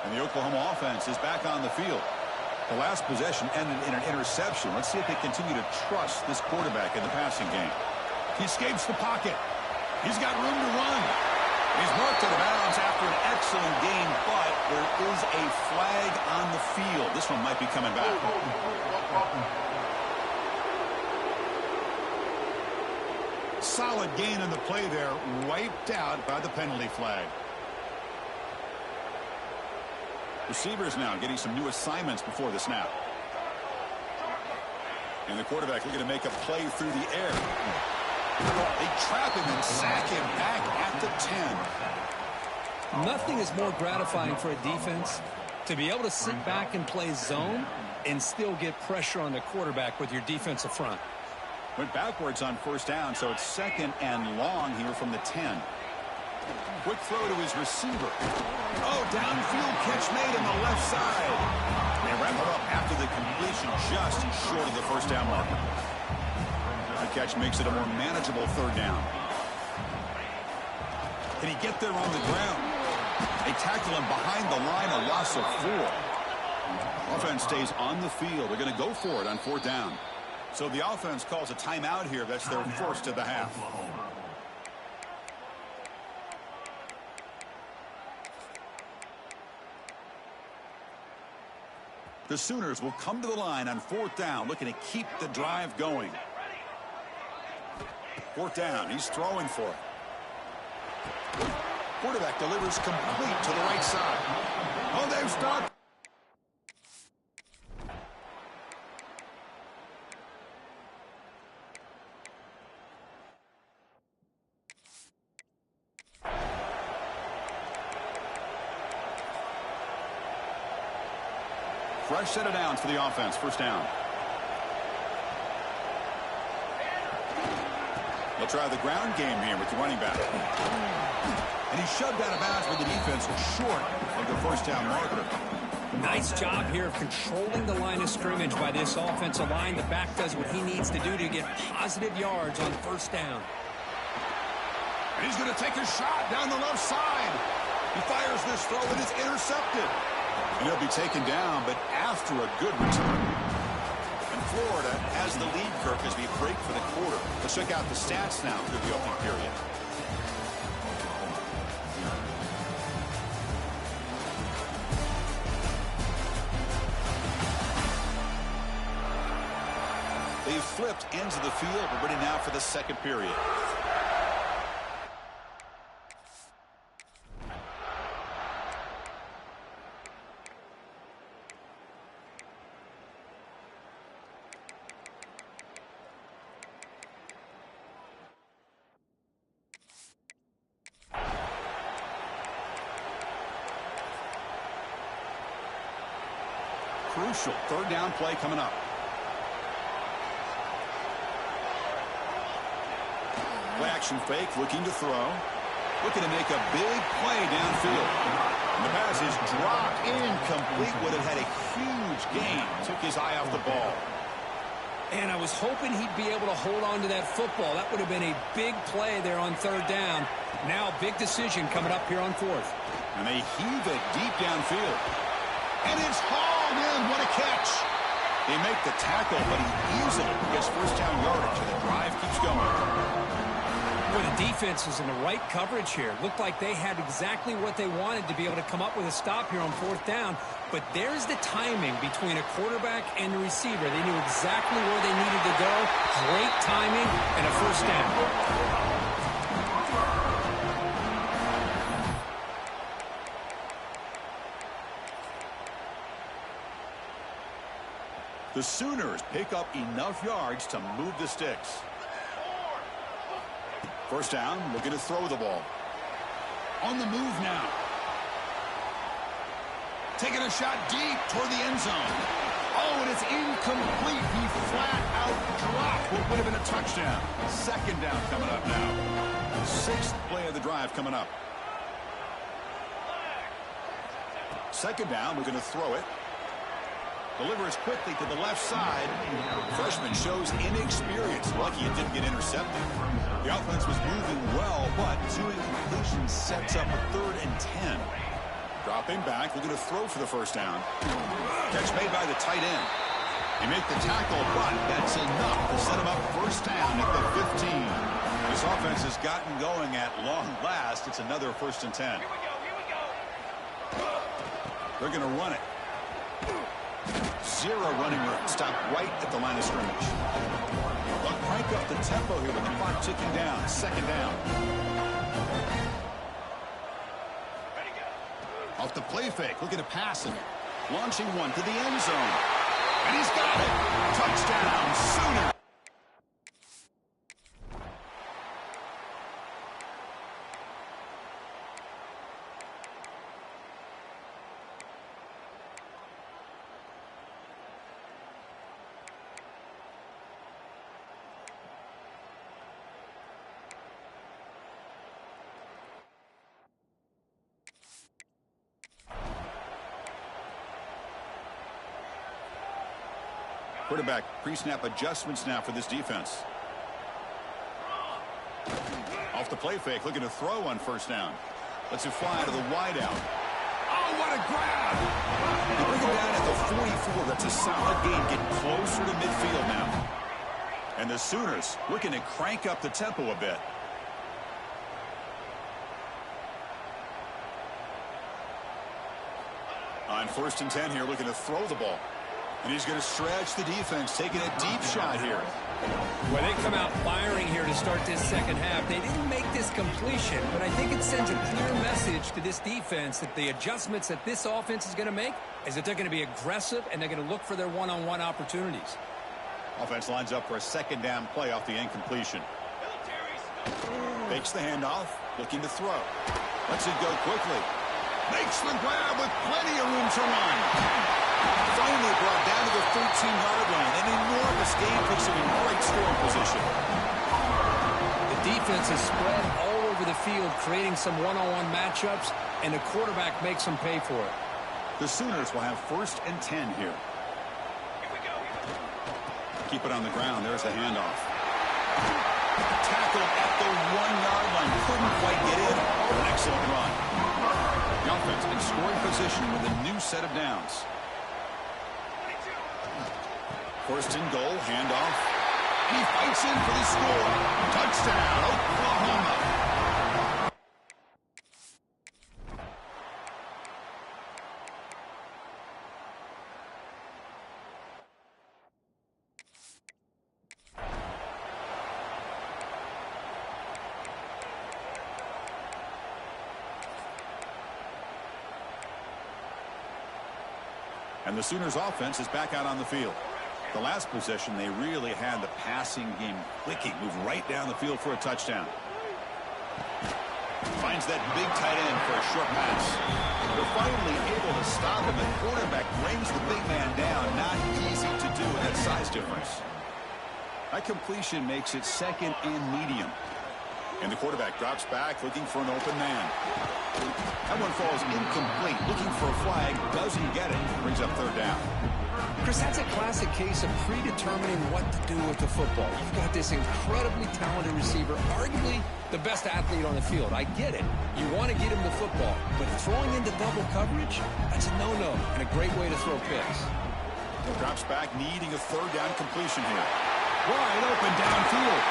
And the Oklahoma offense is back on the field. The last possession ended in an interception. Let's see if they continue to trust this quarterback in the passing game. He escapes the pocket. He's got room to run. He's marked out of bounds after an excellent game, but there is a flag on the field. This one might be coming back. Solid gain on the play there, wiped out by the penalty flag. Receivers now getting some new assignments before the snap. And the quarterback looking to make a play through the air. They trap him and sack him back at the 10. Nothing is more gratifying for a defense to be able to sit back and play zone and still get pressure on the quarterback with your defensive front. Went backwards on first down, so it's second and long here from the 10. Quick throw to his receiver. Oh, downfield catch made on the left side. They wrap it up after the completion just short of the first down marker. The catch makes it a more manageable third down. Can he get there on the ground? They tackle him behind the line, a loss of 4. Offense stays on the field. They're going to go for it on fourth down. So the offense calls a timeout here. That's their first of the half. The Sooners will come to the line on fourth down, looking to keep the drive going. Fourth down, he's throwing for it. Quarterback delivers complete to the right side. Oh, they've stopped. Fresh set of downs for the offense. First down. They'll try the ground game here with the running back. And he's shoved out of bounds with the defense short of the first down marker. Nice job here of controlling the line of scrimmage by this offensive line. The back does what he needs to do to get positive yards on first down. And he's going to take a shot down the left side. He fires this throw and it's intercepted. And he'll be taken down, but after a good return. And Florida has the lead, Kirk, as we break for the quarter. Let's check out the stats now through the opening period. They've flipped ends of the field. We're ready now for the second period. Crucial third down play coming up. Play action fake, looking to throw. Looking to make a big play downfield. And the pass is dropped incomplete. Would have had a huge gain. Took his eye off the ball. And I was hoping he'd be able to hold on to that football. That would have been a big play there on third down. Now a big decision coming up here on fourth. And they heave it deep downfield. And it's hauled in. What a catch. They make the tackle, but he easily gets first down yardage, and the drive keeps going. Well, the defense is in the right coverage here. Looked like they had exactly what they wanted to be able to come up with a stop here on fourth down. But there's the timing between a quarterback and the receiver. They knew exactly where they needed to go. Great timing and a first down. The Sooners pick up enough yards to move the sticks. First down, looking to throw the ball. On the move now. Taking a shot deep toward the end zone. Oh, and it's incomplete. He flat out dropped what would have been a touchdown. Second down coming up now. Sixth play of the drive coming up. Second down, we're going to throw it. Delivers quickly to the left side. Freshman shows inexperience. Lucky it didn't get intercepted. The offense was moving well, but two incompletions sets up a 3rd and 10. Dropping back, looking to throw for the first down. Catch made by the tight end. They make the tackle, but that's enough to set him up first down at the 15. This offense has gotten going at long last. It's another 1st and 10. They're going to run it. Zero running room. Stop right at the line of scrimmage. They'll crank up the tempo here with the clock ticking down. Second down. Off the play fake. Looking to pass it. Launching one to the end zone. And he's got it. Touchdown, Sooner. Quarterback pre-snap adjustments now for this defense. Off the play fake, looking to throw on first down. Lets it fly to the wideout. Oh, what a grab! They bring it down at the 44. That's a solid gain. Getting closer to midfield now. And the Sooners looking to crank up the tempo a bit. On 1st and 10 here, looking to throw the ball. And he's going to stretch the defense, taking a deep shot here. Well, they come out firing here to start this second half. They didn't make this completion, but I think it sends a clear message to this defense that the adjustments that this offense is going to make is that they're going to be aggressive and they're going to look for their one-on-one opportunities. Offense lines up for a second down play off the incompletion. Fakes the handoff, looking to throw. Lets it go quickly. Makes the grab with plenty of room to run. Finally brought down to the 13-yard line. An enormous gain puts him in great scoring position. The defense is spread all over the field, creating some one-on-one matchups, and the quarterback makes them pay for it. The Sooners will have 1st and 10 here. Keep it on the ground. There's the handoff. Tackled at the 1-yard line. Couldn't quite get in. An excellent run. The offense in scoring position with a new set of downs. 1st and goal, handoff. He fights in for the score. Touchdown, Oklahoma. And the Sooners offense is back out on the field. The last possession, they really had the passing game clicking. Move right down the field for a touchdown. Finds that big tight end for a short pass. They're finally able to stop him. The quarterback brings the big man down. Not easy to do with that size difference. That completion makes it 2nd and medium. And the quarterback drops back, looking for an open man. That one falls incomplete. Looking for a flag, doesn't get it. Brings up third down. Chris, that's a classic case of predetermining what to do with the football. You've got this incredibly talented receiver, arguably the best athlete on the field. I get it. You want to get him the football, but throwing into double coverage, that's a no-no and a great way to throw picks. Drops back, needing a third down completion here. Wide open downfield.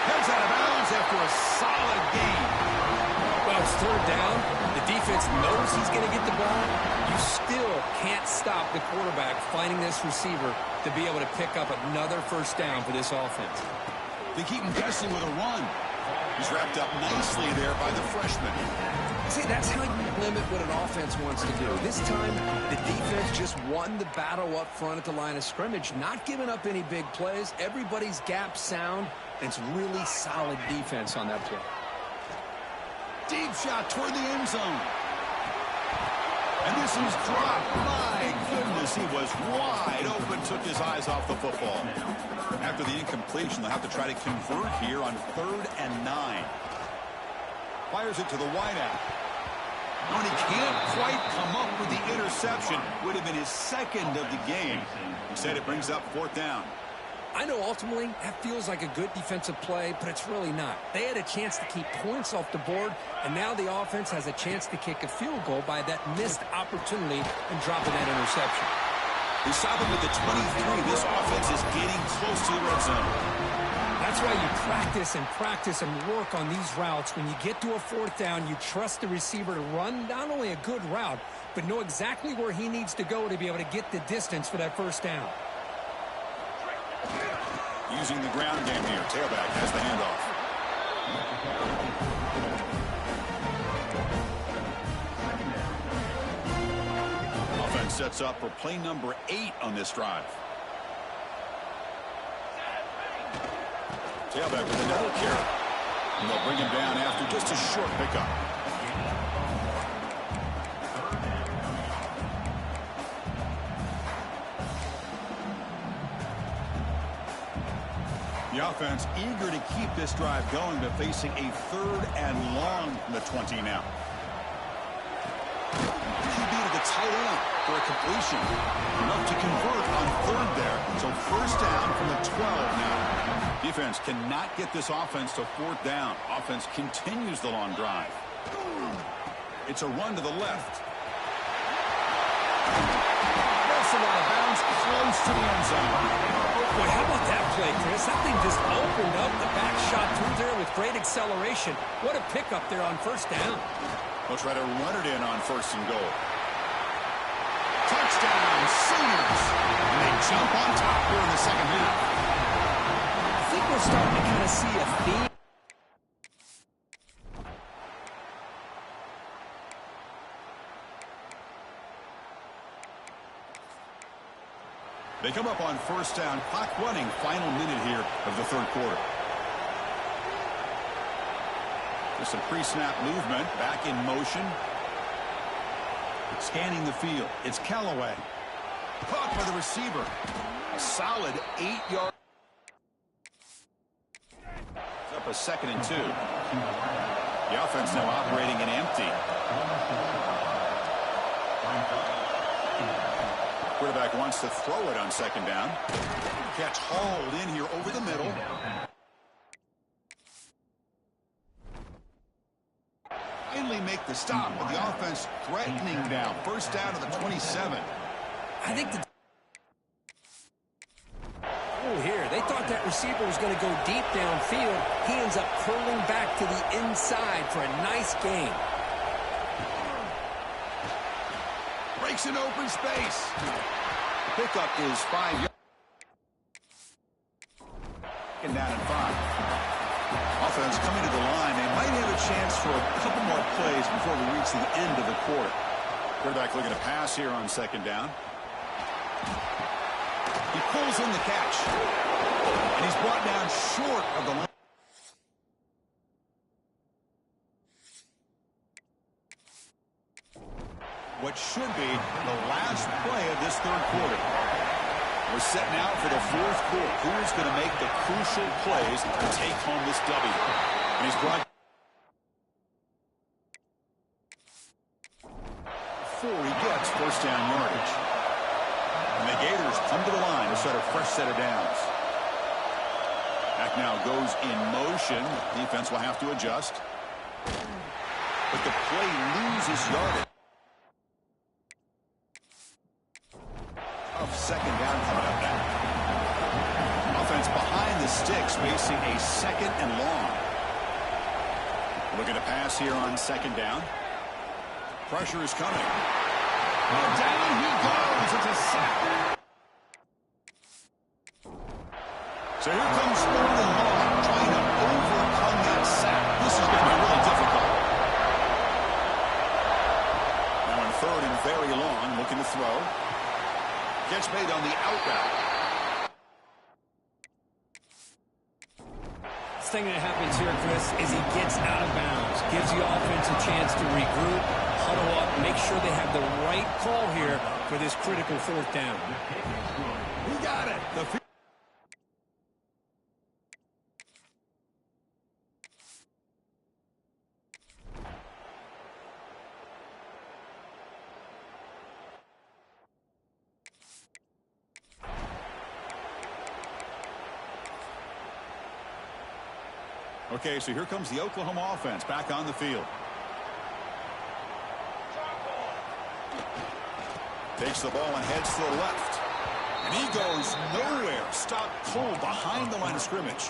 Heads out of bounds after a solid gain. Well, it's third down. The defense knows he's going to get the ball. You still can't stop the quarterback finding this receiver to be able to pick up another first down for this offense. They keep him guessing with a run. He's wrapped up nicely there by the freshman. See, that's how you limit what an offense wants to do. This time, the defense just won the battle up front at the line of scrimmage, not giving up any big plays. Everybody's gap sound, and it's really solid defense on that play. Deep shot toward the end zone. And this is dropped. My goodness, he was wide open, took his eyes off the football. After the incompletion, they'll have to try to convert here on 3rd and 9. Fires it to the wideout. When he can't quite come up with the interception, would have been his second of the game. Instead, it brings up 4th down. I know ultimately that feels like a good defensive play, but it's really not. They had a chance to keep points off the board, and now the offense has a chance to kick a field goal by that missed opportunity and dropping that interception. They stop him at the 23. This offense is getting close to the red zone. That's why you practice and work on these routes. When you get to a 4th down, you trust the receiver to run not only a good route, but know exactly where he needs to go to be able to get the distance for that first down. Using the ground game here. Tailback has the handoff. Offense sets up for play number 8 on this drive. Tailback with another carry. And they'll bring him down after just a short pickup. The offense eager to keep this drive going, but facing a 3rd and long from the 20 now. QB to the tight end for a completion. Enough to convert on 3rd there. So first down from the 12 now. Defense cannot get this offense to 4th down. Offense continues the long drive. It's a run to the left. Wrestled out of bounds, close to the end zone. Boy, how about that play, Chris? That thing just opened up. The back shot through there with great acceleration. What a pickup there on first down. They'll try to run it in on 1st and goal. Touchdown, Sooners. And they jump on top here in the second half. I think we're starting to kind of see a theme. They come up on 1st down, clock running, final minute here of the 3rd quarter. There's some pre-snap movement, back in motion. Scanning the field, it's Callaway. Caught by the receiver. A solid 8-yard. It's up a 2nd and 2. The offense now operating in empty. Quarterback wants to throw it on 2nd down. Catch hauled in here over the middle. Finally make the stop, but the offense threatening down. First down to the 27. I think the... Oh, here. They thought that receiver was going to go deep downfield. He ends up curling back to the inside for a nice gain. Breaks an open space. Pickup is 5 yards. And down at 5. Offense coming to the line. They might have a chance for a couple more plays before we reach the end of the quarter. Quarterback looking to pass here on 2nd down. He pulls in the catch. And he's brought down short of the line. What should be the last play of this 3rd quarter. We're setting out for the 4th quarter. Who is going to make the crucial plays to take home this W? And he's brought before he gets first down yardage. And the Gators come to the line to start a fresh set of downs. Back now goes in motion. Defense will have to adjust. But the play loses yardage. Tough second down coming up now. Offense behind the sticks facing a second and long. Look at a pass here on second down. Pressure is coming. And down he goes. It's a sack. So here comes Sterling Long trying to overcome that sack. This is going to be really difficult. Now on third and very long, looking to throw. Catch made on the out route. This thing that happens here, Chris, is he gets out of bounds, gives the offense a chance to regroup, huddle up, make sure they have the right call here for this critical fourth down. He got it. Okay, so here comes the Oklahoma offense back on the field. Takes the ball and heads to the left. And he goes nowhere. Stop cold behind the line of scrimmage.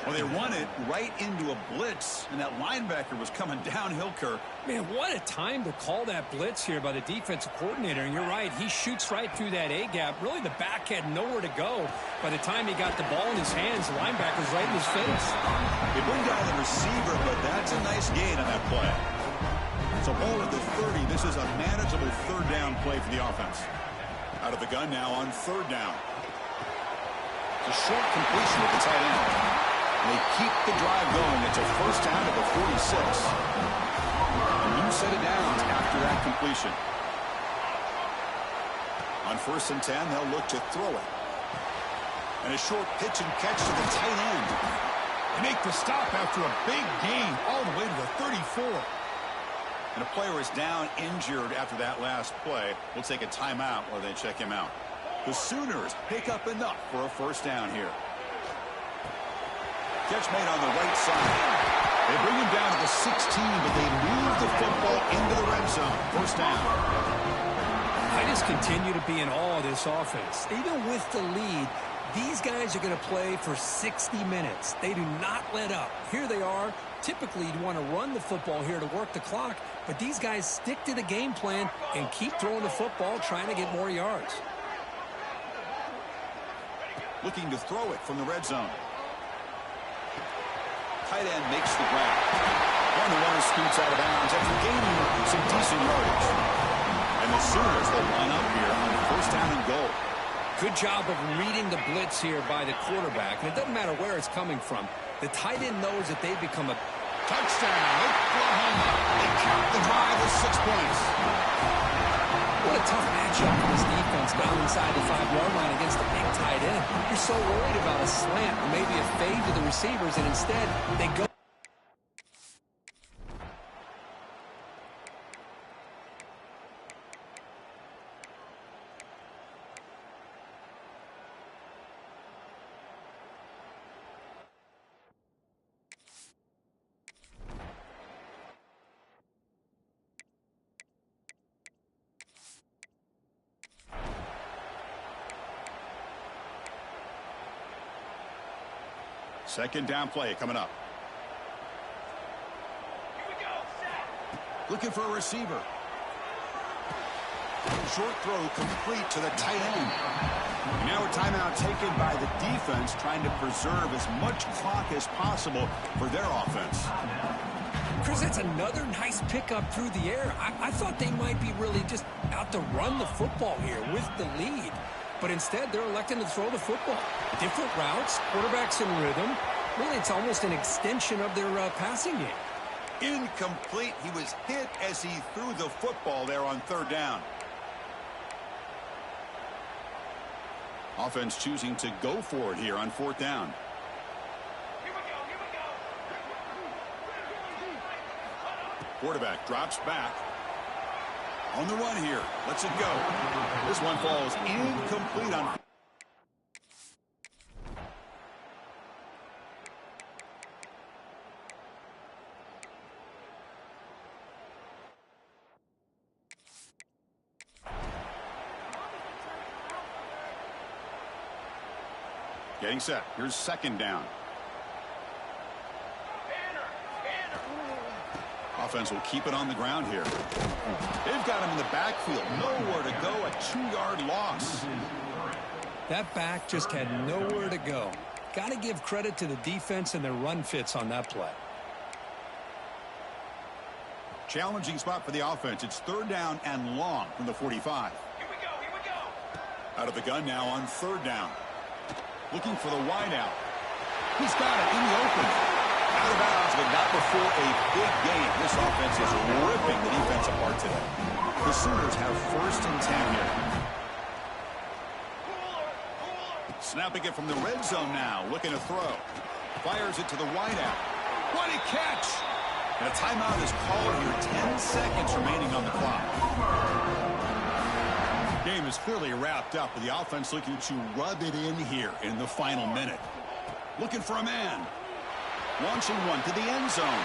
Well, they run it right into a blitz, and that linebacker was coming downhill, Kirk. Man, what a time to call that blitz here by the defensive coordinator. And you're right, he shoots right through that A-gap. Really, the back had nowhere to go. By the time he got the ball in his hands, the linebacker's right in his face. They bring down the receiver, but that's a nice gain on that play. So ball at the 30. This is a manageable third down play for the offense. Out of the gun now on third down. It's a short completion with the tight end. They keep the drive going. It's a first down at the 46. A new set of downs after that completion. On first and 10, they'll look to throw it. And a short pitch and catch to the tight end. They make the stop after a big gain all the way to the 34. And a player is down injured after that last play. We'll take a timeout while they check him out. The Sooners pick up enough for a first down here. Catch made on the right side. They bring him down to the 16, but they move the football into the red zone. First down. I just continue to be in awe of this offense. Even with the lead, these guys are going to play for 60 minutes. They do not let up. Here they are. Typically, you'd want to run the football here to work the clock, but these guys stick to the game plan and keep throwing the football, trying to get more yards. Looking to throw it from the red zone. Tight end makes the grab. And the runner scoots out of bounds after gaining some decent yardage. And the Sooners will line up here on first down and goal. Good job of reading the blitz here by the quarterback. And it doesn't matter where it's coming from. The tight end knows that they've become a touchdown. Oklahoma. They count the drive with 6 points. What a tough matchup for this defense down inside the 5-yard line against the big tight end. You're so worried about a slant or maybe a fade to the receivers, and instead they go. Second down play coming up. Looking for a receiver. Short throw complete to the tight end. And now a timeout taken by the defense, trying to preserve as much clock as possible for their offense. Chris, that's another nice pickup through the air. I thought they might be really just out to run the football here with the lead. But instead, they're electing to throw the football. Different routes, quarterbacks in rhythm. Really, it's almost an extension of their passing game. Incomplete. He was hit as he threw the football there on third down. Offense choosing to go for it here on fourth down. Quarterback drops back. On the run here. Lets it go. This one falls incomplete on... Getting set. Here's second down. Offense will keep it on the ground here. They've got him in the backfield. Nowhere to go. A 2-yard loss. That back just had nowhere to go. Got to give credit to the defense and their run fits on that play. Challenging spot for the offense. It's third down and long from the 45. Here we go. Out of the gun now on third down. Looking for the wide out. He's got it in the open. Out of bounds, but not before a big game. This offense is ripping the defense apart today. The Sooners have first and 10 here. Snapping it from the red zone now. Looking to throw. Fires it to the wide out. What a catch! And a timeout is called here. 10 seconds remaining on the clock. Game is clearly wrapped up with the offense looking to rub it in here in the final minute. Looking for a man. Launching one to the end zone.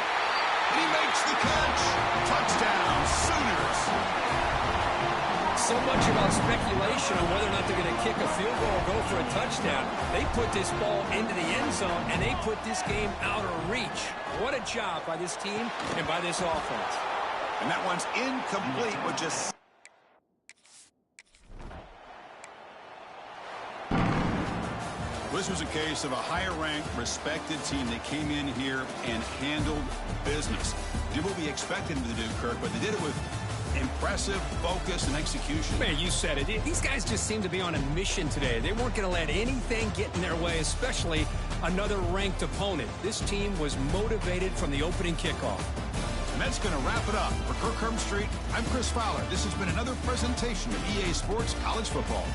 He makes the catch. Touchdown, Sooners. So much about speculation on whether or not they're going to kick a field goal or go for a touchdown. They put this ball into the end zone, and they put this game out of reach. What a job by this team and by this offense. And that one's incomplete with just... This was a case of a higher-ranked, respected team that came in here and handled business. Did what we expected them to do, Kirk, but they did it with impressive focus and execution. Man, you said it. These guys just seem to be on a mission today. They weren't going to let anything get in their way, especially another ranked opponent. This team was motivated from the opening kickoff. And that's going to wrap it up. For Kirk Herbstreit, I'm Chris Fowler. This has been another presentation of EA Sports College Football.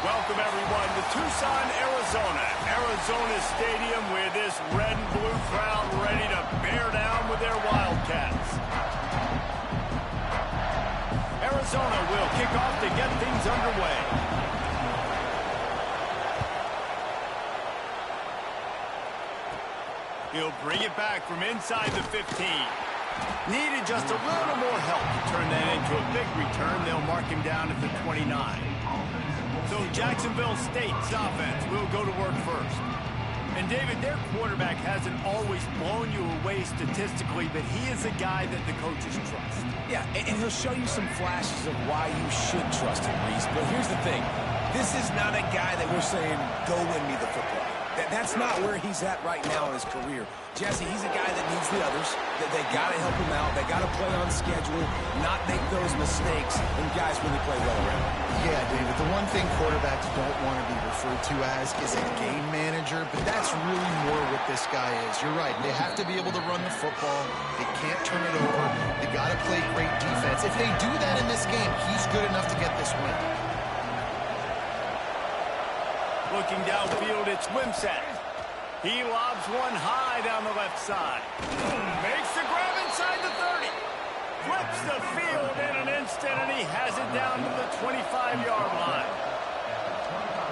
Welcome, everyone, to Tucson, Arizona. Arizona Stadium with this red and blue crowd ready to bear down with their Wildcats. Arizona will kick off to get things underway. He'll bring it back from inside the 15. Needed just a little more help to turn that into a big return. They'll mark him down at the 29. So Jacksonville State's offense will go to work first. And David, their quarterback hasn't always blown you away statistically, but he is a guy that the coaches trust. Yeah, and he'll show you some flashes of why you should trust him, Reese. But here's the thing. This is not a guy that we're saying, go win me the football. That's not where he's at right now in his career. Jesse, he's a guy that needs the others. That they got to help him out. They got to play on schedule, not make those mistakes, and guys really play well around. Yeah, David, the one thing quarterbacks don't want to be referred to as is a game manager, but that's really more what this guy is. You're right. They have to be able to run the football. They can't turn it over. They got to play great defense. If they do that in this game, he's good enough to get this win. Looking downfield, it's Wimsatt. He lobs one high down the left side. Makes the grab inside the 30. Flips the field in an instant, and he has it down to the 25-yard line.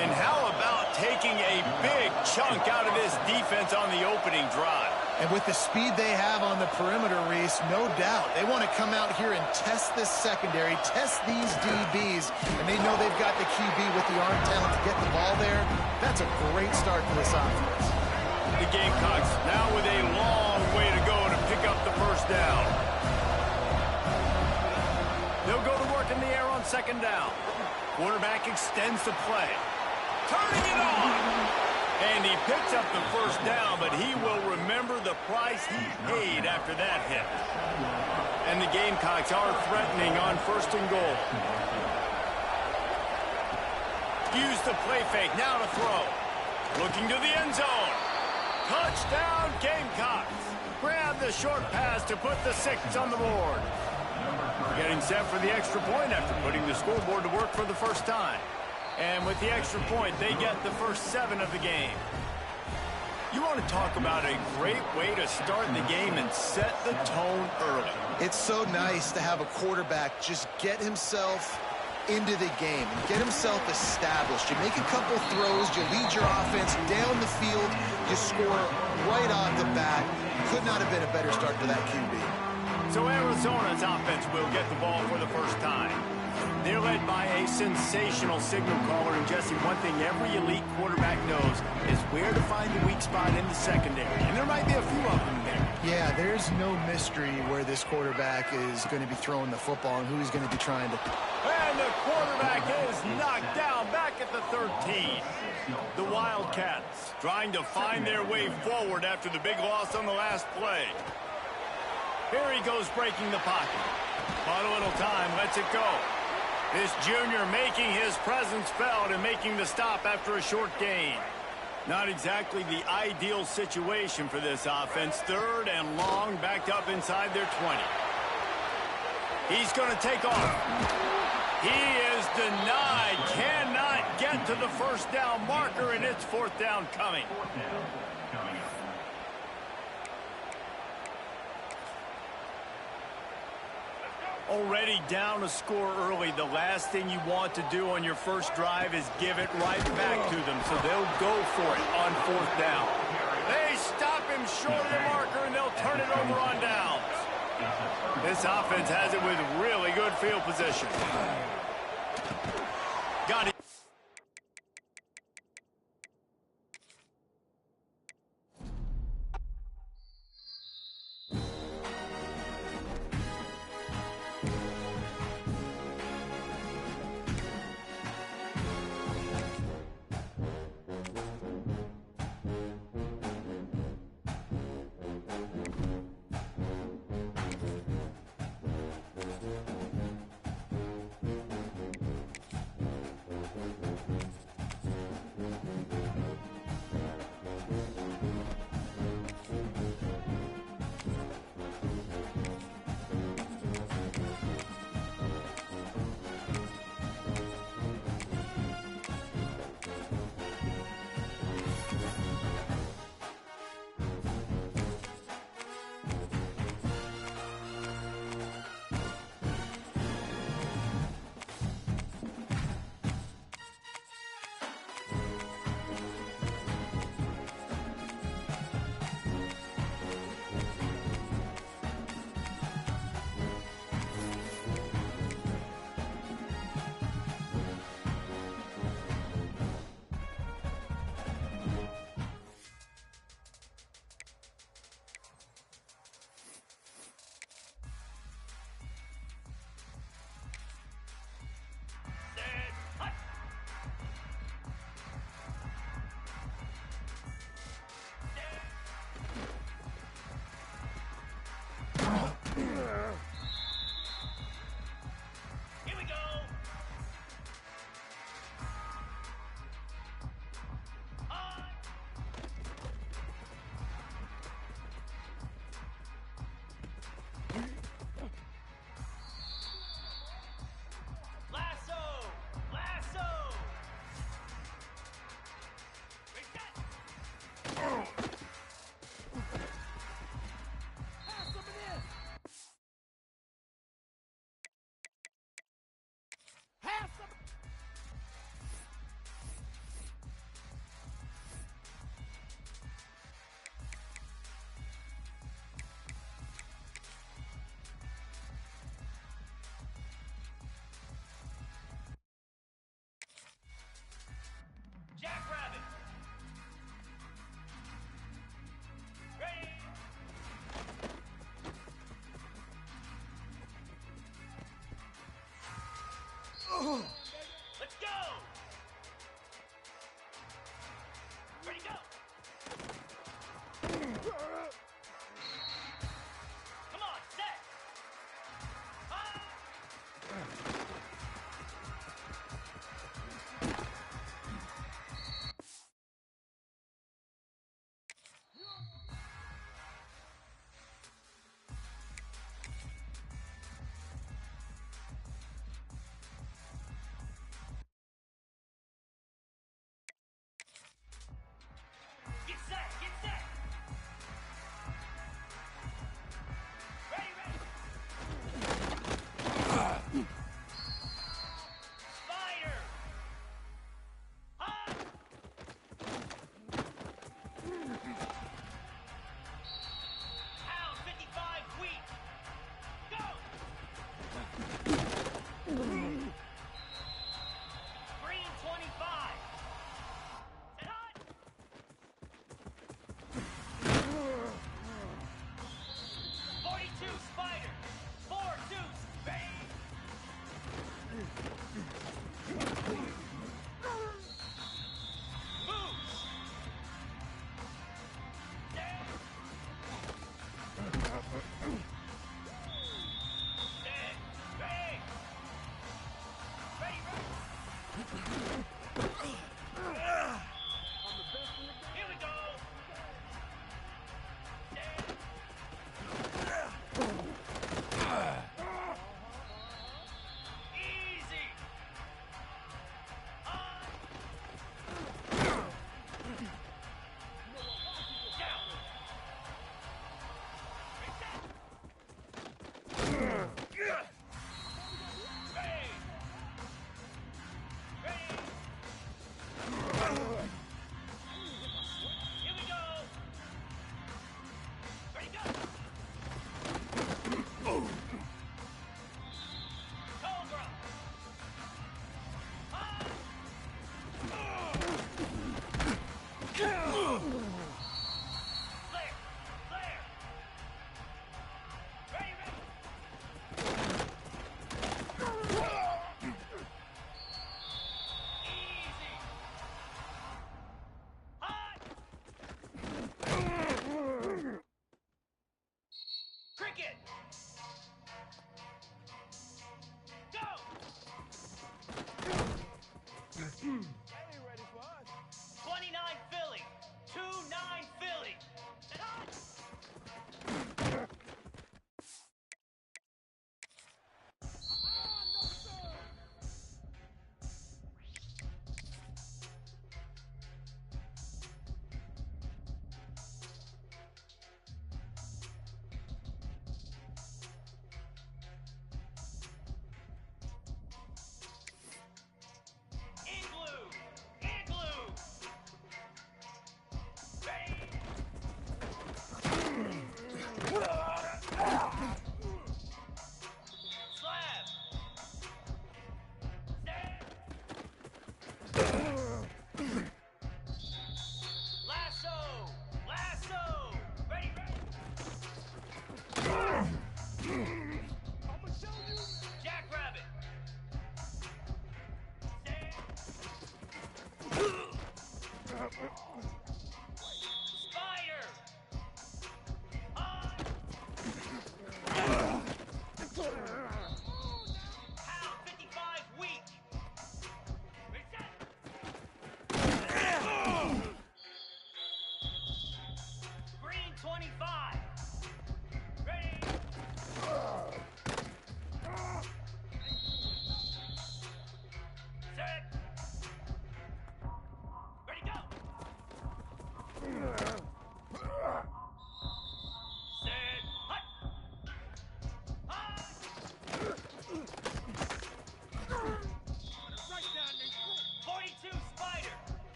And how about taking a big chunk out of this defense on the opening drive? And with the speed they have on the perimeter, Reese, no doubt. They want to come out here and test this secondary, test these DBs, and they know they've got the QB with the arm talent to get the ball there. That's a great start for this offense. The Gamecocks now with a long way to go to pick up the first down. They'll go to work in the air on second down. Quarterback extends the play. Turning it on. And he picks up the first down, but he will remember the price he paid after that hit. And the Gamecocks are threatening on first and goal. Use the play fake, now to throw. Looking to the end zone. Touchdown, Gamecocks. Grab the short pass to put the 6 on the board. Getting set for the extra point after putting the scoreboard to work for the first time. And with the extra point, they get the first 7 of the game. You want to talk about a great way to start the game and set the tone early. It's so nice to have a quarterback just get himself into the game and get himself established. You make a couple throws, you lead your offense down the field, you score right off the bat. Could not have been a better start for that QB. So Arizona's offense will get the ball for the first time. They're led by a sensational signal caller, and Jesse, one thing every elite quarterback knows is where to find the weak spot in the secondary, and there might be a few of them there. Yeah, there's no mystery where this quarterback is going to be throwing the football and who he's going to be trying to. And the quarterback is knocked down back at the 13. The Wildcats trying to find their way forward after the big loss on the last play. Here he goes breaking the pocket. Bought a little time, lets it go. This junior making his presence felt and making the stop after a short gain. Not exactly the ideal situation for this offense. 3rd and long, backed up inside their 20. He's going to take off. He is denied. Cannot get to the first down marker, and it's 4th down coming. Already down a score early. The last thing you want to do on your first drive is give it right back to them. So they'll go for it on 4th down. They stop him short of the marker, and they'll turn it over on downs. This offense has it with really good field position. Got it.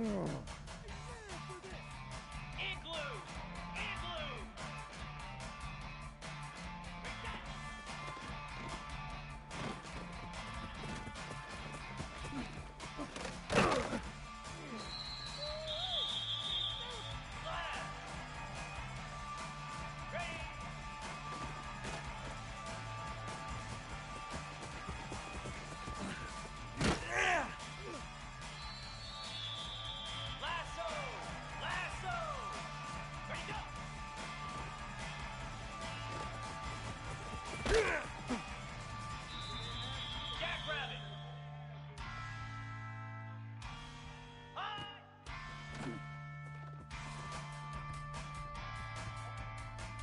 Igloo! Igloo! Lasso! Lasso! Ready, go! Jackrabbit! High!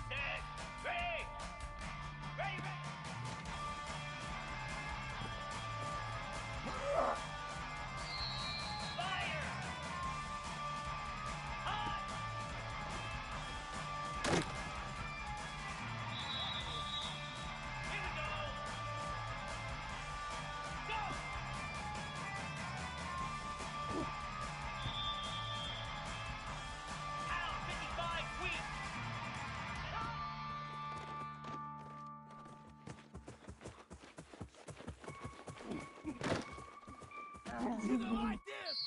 Set! Ready! Ready, ready! Fire! High! Here we go! Go! Pound 55 weak! You don't like this!